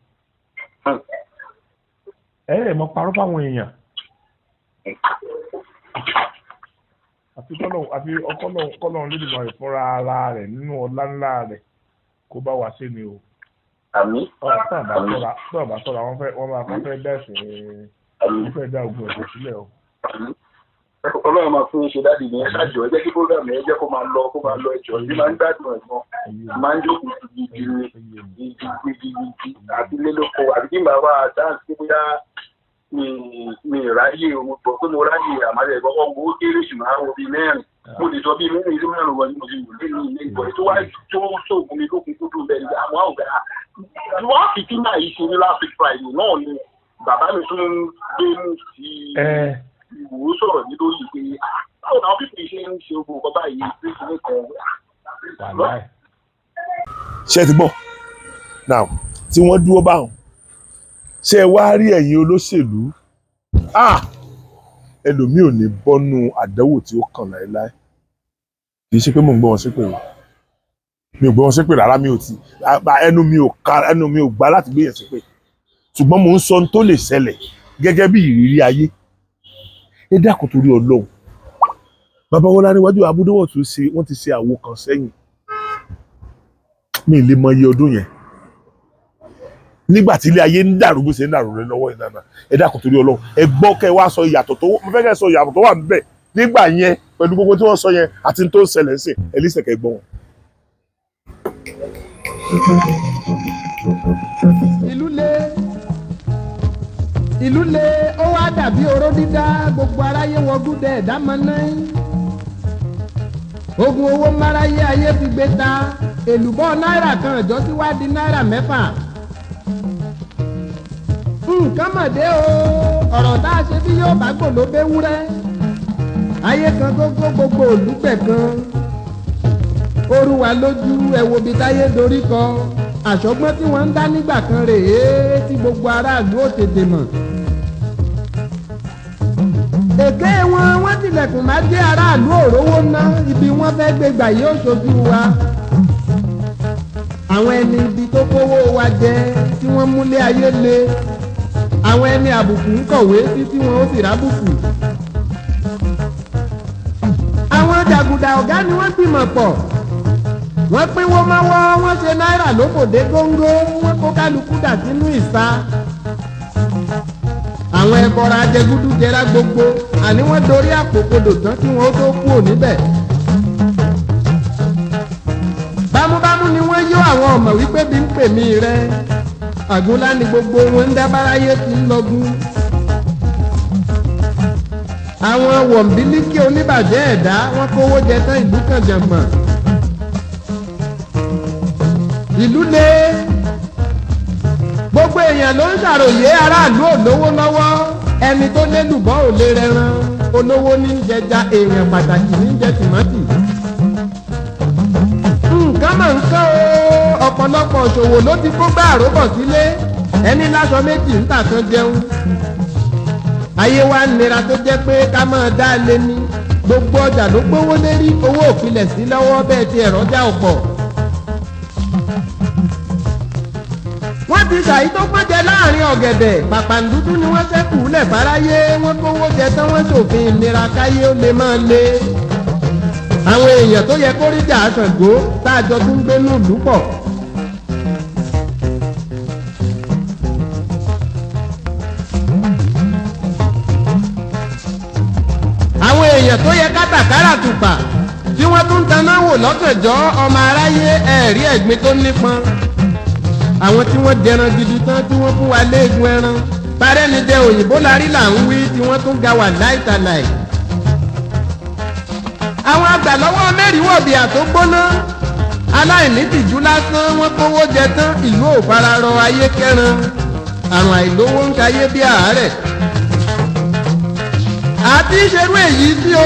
mọ parọ́ fáwọn èèyàn àfi ọkọ́lọ́run lórí ìmọ̀ ìfúnra ara rẹ̀ nínú ọlá ńlá rẹ̀ kó bá wa ṣe ni o. àmín. tó àbá sọ̀rọ̀ wọ́n máa fẹ́ dá ẹ̀sìn wọ́n fẹ́ dá ogun ẹ̀sìn sílẹ̀ o. Ọlọ́run máa fún ṣe dáàdì ní ẹ̀ṣájọ́ ẹ jẹ́ kí program ẹ jẹ́ kó máa lọ ẹ̀jọ̀ bí máa ń gbádùn ẹ̀gbọ́n máa ń jókòó gidi àti lélóko àti kí màá wá dáhùn sí bóyá mi ráyè ohun pọ̀ pé mo ráyè àmàlẹ̀ ìgbọ́kọ̀ owó kéré ṣùgbọ́n àwọn bíi mẹ́rin mo lè sọ bíi mẹ́rin ìlú mẹ́rin wọ̀ ní mo ti wò nínú ilé ìgbọ̀ tó wá tó sóògùn mi lókun tó dùn bẹ́ẹ̀ ni àwọn àwọn ọ̀gá wọ́n á fi kí náà yìí ṣe ní last Friday náà ni bàbá mi tún gbé mú sí ìwò sọ̀rọ̀ nítorí pé báwo náà fífi ṣe ń ṣe ogun ọkọ̀ báyìí pé kí ní kan. ṣé ti gbọ́ now tí wọ́n dúró báwọn ṣé ẹ wá rí ẹ̀yin olóṣèlú ẹlòmíì ò ní bọ́nú àdánwò tí ó kàn láéláé kì í ṣe pé mò ń gbọ́ wọn ṣépè mi ò gbọ́ wọn ṣépè rárá ẹnu mi ò gbà láti gbé yẹn ṣépè ṣùgbọ́n mò ń sọ ohun tó lè ṣẹlẹ̀ gẹ́gẹ́ bí ìrírí ayé ẹ dákun torí Ọlọ́run bàbá wọn láríwájú abúdówọ̀ tó ṣe wọ́n ti ṣe àwo kan sẹ́yìn mi lè mọ iye ọdún yẹn nígbà tí ilé ayé ń dàrú bó ṣe ń dàrú rẹ lọ́wọ́ ìdáná ẹ dákun torí Ọlọ́run ẹ gbọ́ kẹ́ wá sọ ìyàtọ̀ tó mo fẹ́ kẹ́ sọ ìyàtọ̀ tó wà níbẹ̀ nígbà yẹn pẹ̀lú gbogbo tí wọ́n sọ yẹn àti tó ń ṣẹlẹ̀ ń sìn ẹ lísẹ̀ kẹ́ gbọ́ wọn. ìlú le ó wá dàbí oró dídá gbogbo aráyé wọgún dẹ ẹ̀dá mọ náà ogun owó máráyé ayé fi gbé ta èlùbọ́ náírà kan ọjọ́ tí wá di náírà 6. nǹkan mọ̀dé o ọ̀rọ̀ tá a ṣe bí yóò bá gbò ló bẹ́ wúrẹ́ ayé kan tó gbó gbogbo olùgbẹ̀ kan oru wa lójú ẹ̀wò bíi táyé dorí kọ àṣọgbọ́n tí wọ́n ń dá nígbà kan rèé tí gbogbo aráàlú ò tètè mọ̀. èké wọ́n tilẹ̀kùn má dé aráàlú òrówó ná ibi wọ́n fẹ́ gbégbà yóò ṣojú wa. àwọn ẹni ibi tó kówó wa jẹ tí wọ́n múlé ayé le àwọn ẹni àbùkù ń kọ̀wé sí tí wọ́n ó sì rábùkù. àwọn jàgùdà ọ̀gá ni wọ́n bímọ pọ̀ wọ́n pínwó mọ́wọ́ wọ́n ṣe náírà lóbòdé góńgó wọ́n kó kálukú dà sínú ìsà. àwọn ẹbọra ajẹgúdú jẹrá gbogbo àní wọ́n dorí àpòkodò tán kí wọ́n tó kú ò níbẹ̀. bámúbámú ni wọ́n yó àwọn ọmọ wípé bí ń pè mí rẹ àgúnlá ni gbogbo wọn ń dábáráyé ti ń lọgún. àwọn wọ̀nbílíkì oníbàjẹ́ ẹ̀dá wọ́n kówó jẹ tán ìlú kan jàngbọ̀n. ìlú le gbogbo èèyàn ló ń ṣàròyé aráàlú ò lówó lọ́wọ́ ẹni tó lélùbọ́ ò lè rẹran olówó ní ń jẹja èèyàn pàtàkì ní ń jẹ tìmọ́tì. nǹkan mọ̀ nǹkan o ọ̀pọ̀lọpọ̀ ṣòwò ló ti kó gbá àróbọ̀ sílé ẹni láṣọ méjì ń tà kan jẹun. ayé wa ń nira tó jẹ́ pé ká máa dá lé ní gbogbo ọjà ló gbówó lérí owó òfilẹ̀ sí lọ́wọ́ bẹ́ẹ̀ ti ẹ̀rọ já ọ̀pọ̀. wọ́n ti ṣàyí tó pọ́njẹ láàrin ọ̀gẹ̀dẹ̀ pàpàǹdùdú ni wọ́n ṣẹ́kù lẹ̀ fáráyé wọ́n kówó jẹ tán wọ́n ṣòfin ìnira káyé ó lè máa le. àwọn èèyàn tó yẹ kó rí jà Ṣàngó tá a jọ tún gbénú ìlú pọ̀. àwọn èèyàn tó yẹ kátàkárà tùpà tí wọ́n tún taná wò lọ́kànjọ́ ọmọ aráyé ẹ̀rí ẹ̀gbin tó nípọn. àwọn tí wọ́n jẹran gidi tán tí wọ́n fún wa léegun ẹran parẹ́ ni jẹ òyìnbó larí là ń wí tí wọ́n tún ga wà láìtàláì. àwọn àgbàlọ́wọ́ mẹ́rìnwọ̀bì àtógbóná aláìní tìjú lásán wọ́n kówó jẹ tán ìlú ò fararọ ayé kẹran àrùn àìlówó ń kayé bí àárẹ̀. àti ìṣerú èyí sí o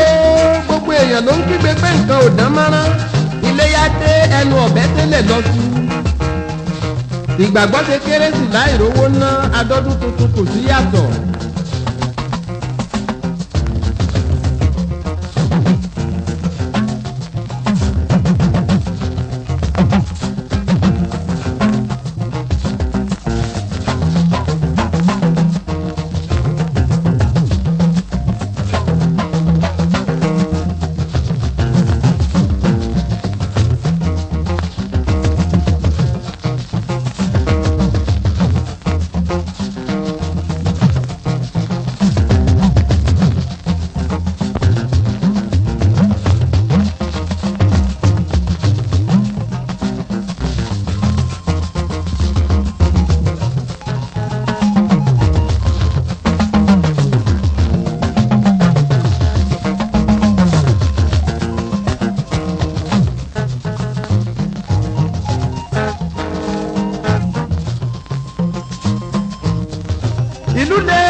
gbogbo èèyàn ló ń kígbe pé nǹkan ò dán mọ́rán iléyá dé ẹnu ọ̀bẹ tẹ́lẹ̀ lọ sí i. ìgbàgbọ́ ṣe kérésì láì rówó ná adọ́dún tuntun kò sí yàtọ̀. ìlú le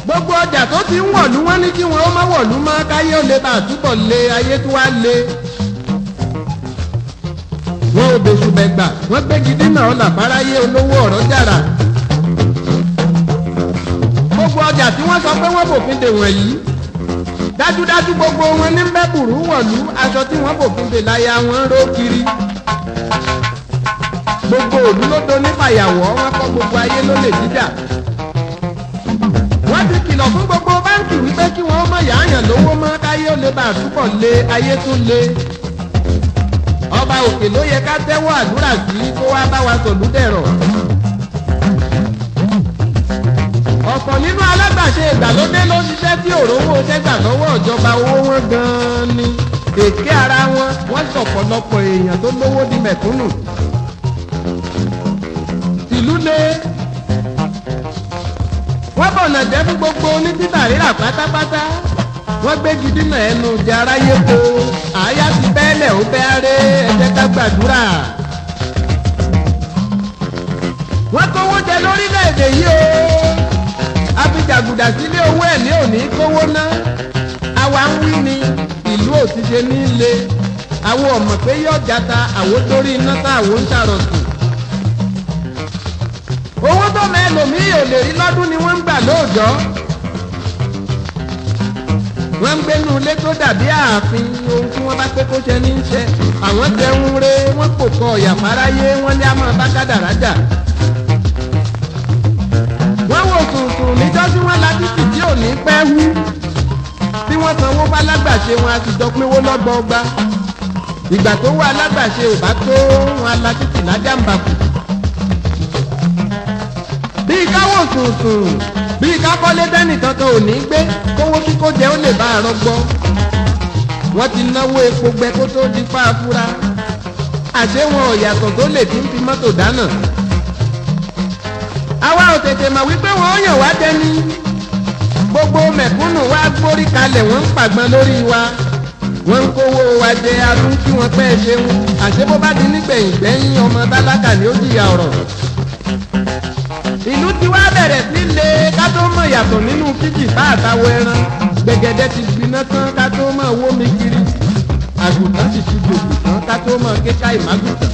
gbogbo ọjà tó ti ń wọ̀lú wọn ní kí wọn ó má wọ̀lú mọ́ káyé ó lè bá àtúbọ̀ lé ayé tó wá lé. wọn ò bèṣù bẹ̀gbà wọ́n gbégi dínà ọ̀là fáráyé olówó ọ̀rọ̀ jàrà. gbogbo ọjà tí wọ́n sọ pé wọ́n bòfin dè wọ̀nyí dájúdájú gbogbo wọn ní bẹ́bùrú wọ̀lú aṣọ tí wọ́n bòfin dè láyà wọn ró kiri. gbogbo òlú ló do ní fàyàwọ́ wọn kọ́ gbogbo ayé ló lè jíjà. wọ́n ti kìlọ̀ fún gbogbo báńkì wípé kí wọ́n má yáàyàn lówó mọ́ káyé ó lè bá àtúbọ̀ lé ayé tún lé. ọba òkè ló yẹ ká tẹ́wọ́ àdúrà sí kó wá bá wa sọ̀lúdẹ̀rọ̀. ọ̀pọ̀ nínú alágbàṣe ìgbàlódé ló ṣiṣẹ́ tí òrówó ṣẹ́gbà lọ́wọ́ ìjọba owó wọn gan-an ni èké ara wọn wọ́n sọ̀pọ̀lọpọ̀ èèyàn tó lówó di mẹ̀kúnnù. ìlú le wọ́n bọ̀nà jẹ́ fún gbogbo onítìtà rírà pátápátá wọ́n gbégi dínà ẹnu jẹ aráyé po àáyá ti bẹ́ẹ̀lẹ̀ ó bẹ́ẹ̀rẹ́ ẹ jẹ́ ká gbàdúrà. wọ́n kówó jẹ lórílẹ̀‐èdè yìí o àfijàgùdà sílé owó ẹ̀ ní òní kówó ná àwa ń wí ni ìlú òtíṣe ní le àwọn ọmọ pé yóò jata àwọn lórí iná tá àwọn ń ṣàròsùn. owó tó mẹ́lòmíì ò lè rí lọ́dún ni wọ́n ń gbà lóòjọ́. wọ́n ń gbénu ilé tó dàbí ààfin ohun tí wọ́n bá pé kó ṣe ní í ṣe. àwọn jẹun re wọ́n kò kọ ọ̀yà fáráyé wọ́n ní a máa bá kádàrá jà. wọ́n wò sùnsùn níjọ́ tí wọ́n la títì tí ò ní pẹ́ hú. bí wọ́n sanwó bá lágbàṣe wọn a sì jọ pínwó lọ́gbọọgba. ìgbà tó wà lágbàṣe ò bá tó wọn la títì lájàmbàkù. bí káwọ́ sùnsùn bí kákọ́lé tẹ́nìkan kan ò ní gbé kówó kíkó jẹ́ ó lè bá àrọ́ gbọ́. wọ́n ti náwó epo gbẹ kó tó di fáfúra. àṣé wọn ò yàtọ̀ tó lè fi ń fi mọ́tò dáná. àwa ò tètè mọ̀ wípé wọ́n ó yàn wá dẹni. gbogbo mẹ̀kúnnù wa gbórí kalẹ̀ wọ́n ń pàgbọ́n lórí wa. wọ́n ń kówó wa jẹ adún kí wọ́n pẹ́ ṣeun. àṣé bó bá di nígbẹ̀yìn gbẹ́yìn ọmọ tálákà ni ó jìyà ọ̀rọ̀. ìlú ti wá bẹ̀rẹ̀ sí le ká tó mọ̀ yàtọ̀ nínú kíjì bá àtàwọ̀ ẹran. gbẹ̀gẹ̀dẹ̀ ti gbiná tán ká tó mọ̀ wó mi kiri. àgùntàn sì ti gbòògùn tán ká tó mọ̀ kéka ìmágùntàn.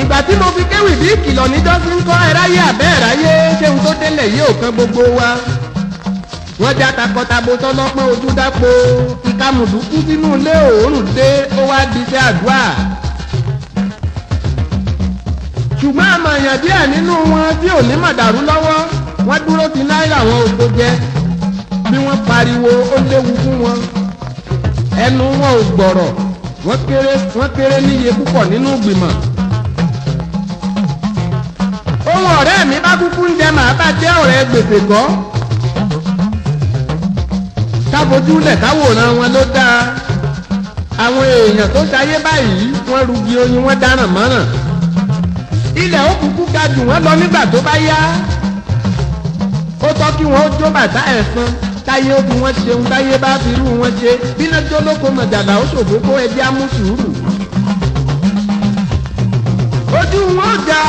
ìgbà tí mo fi kéwì bí ìkìlọ̀ níjọ́ sí ń kọ́ ẹ̀ráyé àbẹ́ ẹ̀ráyé ṣéun tó délẹ̀ yìí ò kan gbogbo wa. wọ́n já takọtabo tọ́lọ́pọ́n ojú dápo ìkàmùdù kú sínú ilé òórùn dé ó wá di iṣẹ́ àdúrà. ṣùgbọ́n àmọ̀yàn díẹ̀ nínú wọn tí ò ní màdàrú lọ́wọ́ wọ́n dúró ti náírà wọn ò tó jẹ. bí wọ́n pariwo ó léwu fún wọn. ẹnu wọn ò gbọ̀rọ̀ wọ́n kéré níye púpọ̀ nínú ìgbìmọ̀. ohun ọ̀rẹ́ mi bá kúkú ń jẹ màá bá jẹ́ ọ̀rẹ́ gbèsè kọ́. káfojúlẹ̀ káwòrán wọn ló dáa. àwọn èèyàn tó ṣayé báyìí wọ́n rugi oyin wọ́n dáràn mọ́ràn. ilẹ̀ ó kúkú ga jù wọ́n lọ nígbà tó bá yá. ó tọ́ kí wọ́n ó jó bàtà ẹ̀san táyé ó fi wọ́n ṣeun táyé bá fi irú wọn ṣe bíná jólókò mọ̀jàlá ó ṣòfófó ẹbí á mú sùúrù. ojú wọn ó da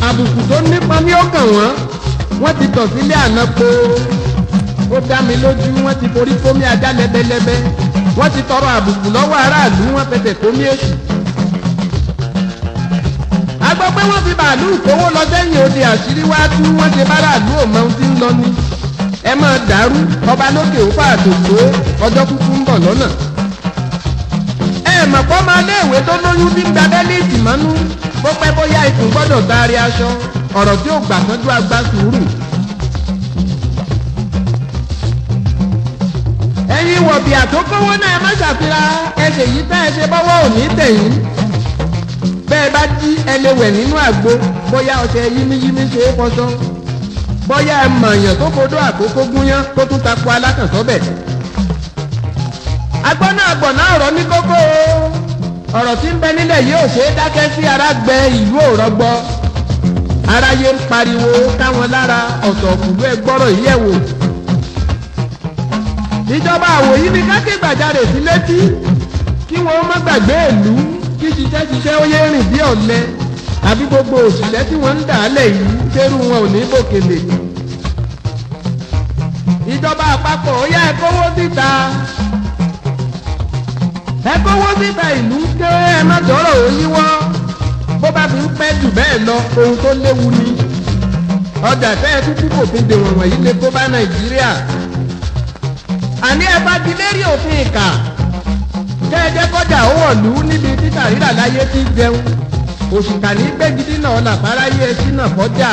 àbùkù tó nípa ní ó kàn wọ́n ti tọ̀ sílé àná po ó dá mi lójú wọ́n ti forí kómi ajá lẹ́bẹ́lẹ́bẹ́ wọ́n ti tọrọ àbùkù lọ́wọ́ aráàlú wọ́n fẹsẹ̀ kómi èṣù. a gbọ́ pé wọ́n fi bàálù kówó lọ sẹ́yìn òde àṣírí wá tú wọ́n ṣe báràlú ò mọ ohun tí ń lọ ní. ẹ máa dàrú ọba lókè ó fàtò tó ọjọ́ kúkú ń bọ̀ lọ́nà. ẹ mọ̀ pọ́ máa léèwé tó lóyún tí ń gba bẹ́líìtì mọ́nú bó pẹ́ bóyá ikùn gbọ́dọ̀ taari aṣọ ọ̀rọ̀ tí ó gbà tọ́jú agbá sùúrù. ẹ̀yin wọ̀bì àtókòwò náà má ṣàfihàn ẹsẹ̀ yìí tá ẹ ṣe bọ́wọ́ òní tẹ̀yìn. bẹ́ẹ̀ bá jí ẹlẹ́wẹ̀ nínú àgbo bóyá ọṣẹ yímíyímí ṣe é fọṣọ. bóyá ẹ mọ̀ọ̀yàn tó fodó àkókò gúnyán tó tún takò alákàntọ́bẹ̀. agbọ́nà àgbọ̀nà ọ̀rọ̀ ní kókó ọ̀rọ̀ tí ń bẹ nílẹ̀ yìí ò ṣe é dákẹ́ sí ara gbẹ ìlú òrọ́gbọ́. aráyé ń pariwo káwọn lára ọ̀tọ̀ òkùnlú ẹ gbọ́rọ̀ yìí ẹ̀ wò. ìjọba àwòyí ni káké gbàjarè sí létí kí wọ́n má gbàgbé ìlú kí ṣiṣẹ́ ó yé rìn bí ọ̀lẹ àbí gbogbo òṣìṣẹ́ tí wọ́n ń dà á lẹ̀ yìí ṣerú wọn ò ní bòkèlè. ìjọba àpapọ̀ ó yá ẹ kówó síta ìlú ké ẹ má dọ́rọ̀ ó yíwọ́ bó bá fi ń pẹ́ jù bẹ́ẹ̀ lọ ohun tó léwu ni. ọjà tẹ́ ẹ títí kò fi dèwọ̀n wọ̀nyí lè kó bá Nàìjíríà. àní ẹ bá ti lérí òfin ìkà kẹ́ ẹ jẹ́ kọjá ó wọ̀lú níbi títà rírà láyé tí jẹun òṣìkà ní gbẹ́gidí náà làbáráyé sínà kọjá.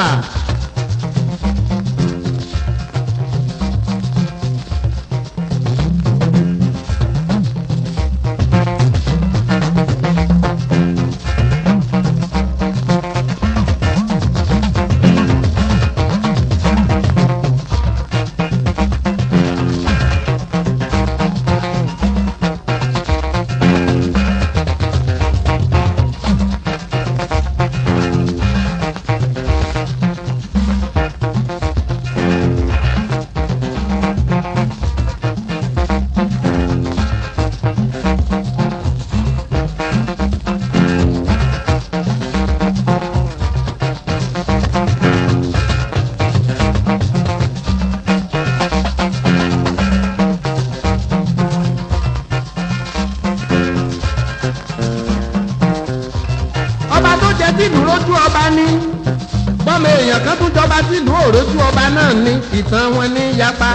bọ́mọ èèyàn kan tún jọba sílùú òrójú ọba náà ní ìtàn wọn ní yapa.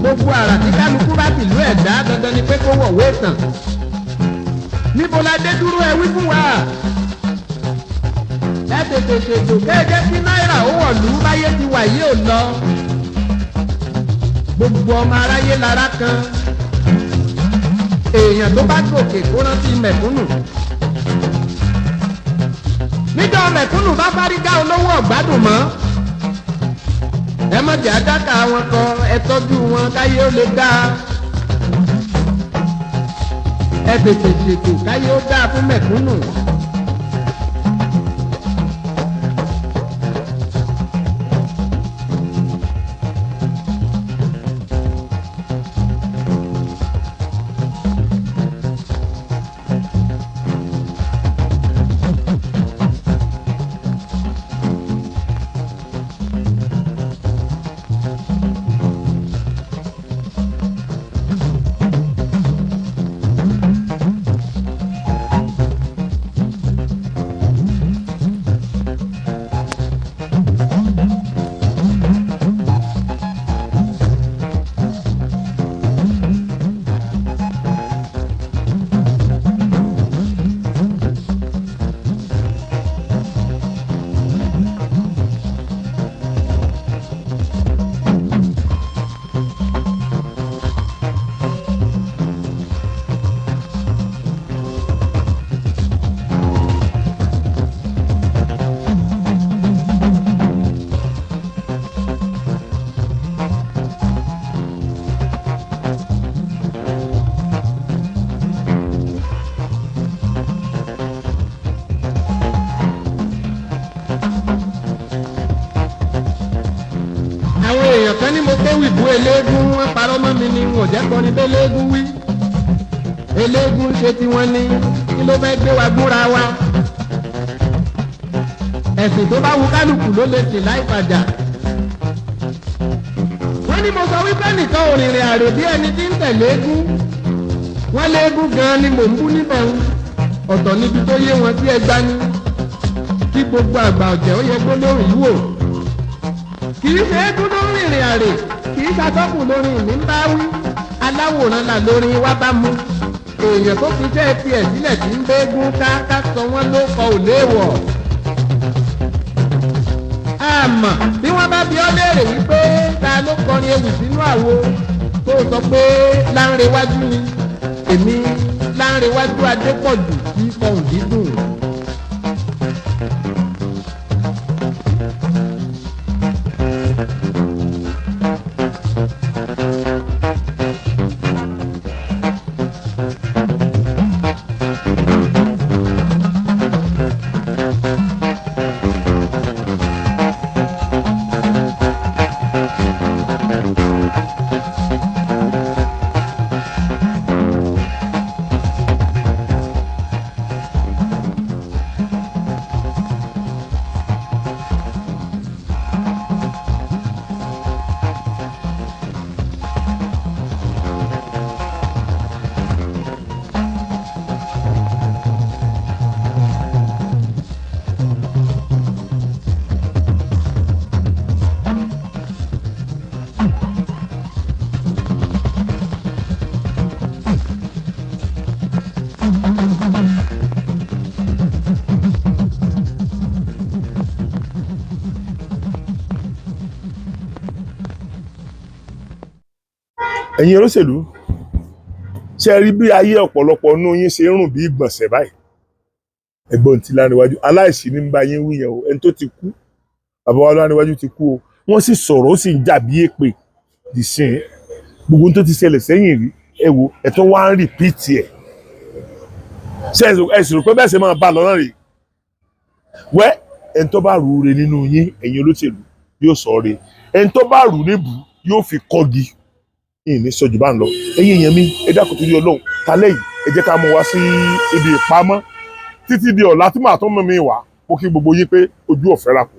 gbogbo àrà tí kálukú bá tìlú ẹ̀dá dandan ni pé kó wọ̀wé tàn. níbo la dé dúró ẹ wí fún wa. ẹ tètè ṣètò kéèké kí náírà ó wọ̀lú báyé ti wà yìí ò lọ. gbogbo ọmọ aráyé lára kan. èèyàn tó bá gòkè kó rántí mẹ̀kúnnù. níjọ́ mẹ̀kúnnù bá fárígá olówó ọ̀gbádùn mọ́. ẹ má jẹ́ àdáka wọn kọ ẹ tọ́jú wọn káyé ó lè dá. ẹ tètè ṣètò káyé ó dá fún mẹ̀kúnnù. ìbú eléégún wọn parọ́ mọ́ mi ni wọn ò jẹ́ kọ́ ni bẹ́ẹ̀ léégún wí. eléégún ṣe tí wọ́n ní kí ló fẹ́ gbé wa gúnra wa. ẹ̀sìn tó bá wu kálukú ló lè sìn láì fàjà. wọ́n ní mo sọ wípé nìkan ò rìnrìn àrò bí ẹni tí ń tẹ̀lé égún. wọ́n léégún gan-an ni mò ń bú níbẹ̀ ń. ọ̀tọ̀ níbi tó yé wọn sí ẹgbá ní. kí gbogbo àgbà ọ̀jẹ̀ ó yẹ gbólóhùn yìí wò. kì í ṣe égún ló ń rìnrìn àrè kì í ṣàtọ́kùn lórí ìní ń bá wí aláwòrán là lórí wá bá mú èèyàn tó fi jẹ́ tiẹ̀ sílẹ̀ tí ń gbégún ká sọ wọ́n ló kọ ò léèwọ̀. àmọ́ bí wọ́n bá bi ọ́ léèrè wípé ta ló kọrin ewì sínú àwo tó sọ pé Láńrewájú ni èmi Láńrewájú Adépọ̀jù tí kọ̀hún dídùn. ẹ̀yin olóṣèlú ṣe rí bí ayé ọ̀pọ̀lọpọ̀ nínú yín ṣe ń rùn bí ìgbọ̀nsẹ̀ báyìí ẹ̀gbọ́n ti láníwájú aláìsí ní bá yín wíyẹn o ẹni tó ti kú bàbá wa láníwájú ti kú o wọ́n sì sọ̀rọ̀ ó sì ń jà bí èpè dìsìn gbogbo tó ti ṣẹlẹ̀ sẹ́yìn rí ẹ wo ẹ tó wá ń rìpíìtì ẹ̀ ṣe ẹ̀sìn rò pé bẹ́ẹ̀ ṣe máa bá lọ́nà rè wẹ́ ẹni tó bá rú re nínú yín ẹ̀yin olóṣèlú yóò sọ re ẹni tó bá rú níbù yóò fi kọ́gi yìí ní sọ́jú bá ń lọ ẹ̀yin èèyàn mi ẹ dákun torí Ọlọ́run kálẹ̀ yìí ẹ jẹ́ ká mú wá sí ibi ìpamọ́ títí di ọ̀la tí màá tó mú mi wá mo kí gbogbo yín pé ojú ọ̀fẹ́ ra kù.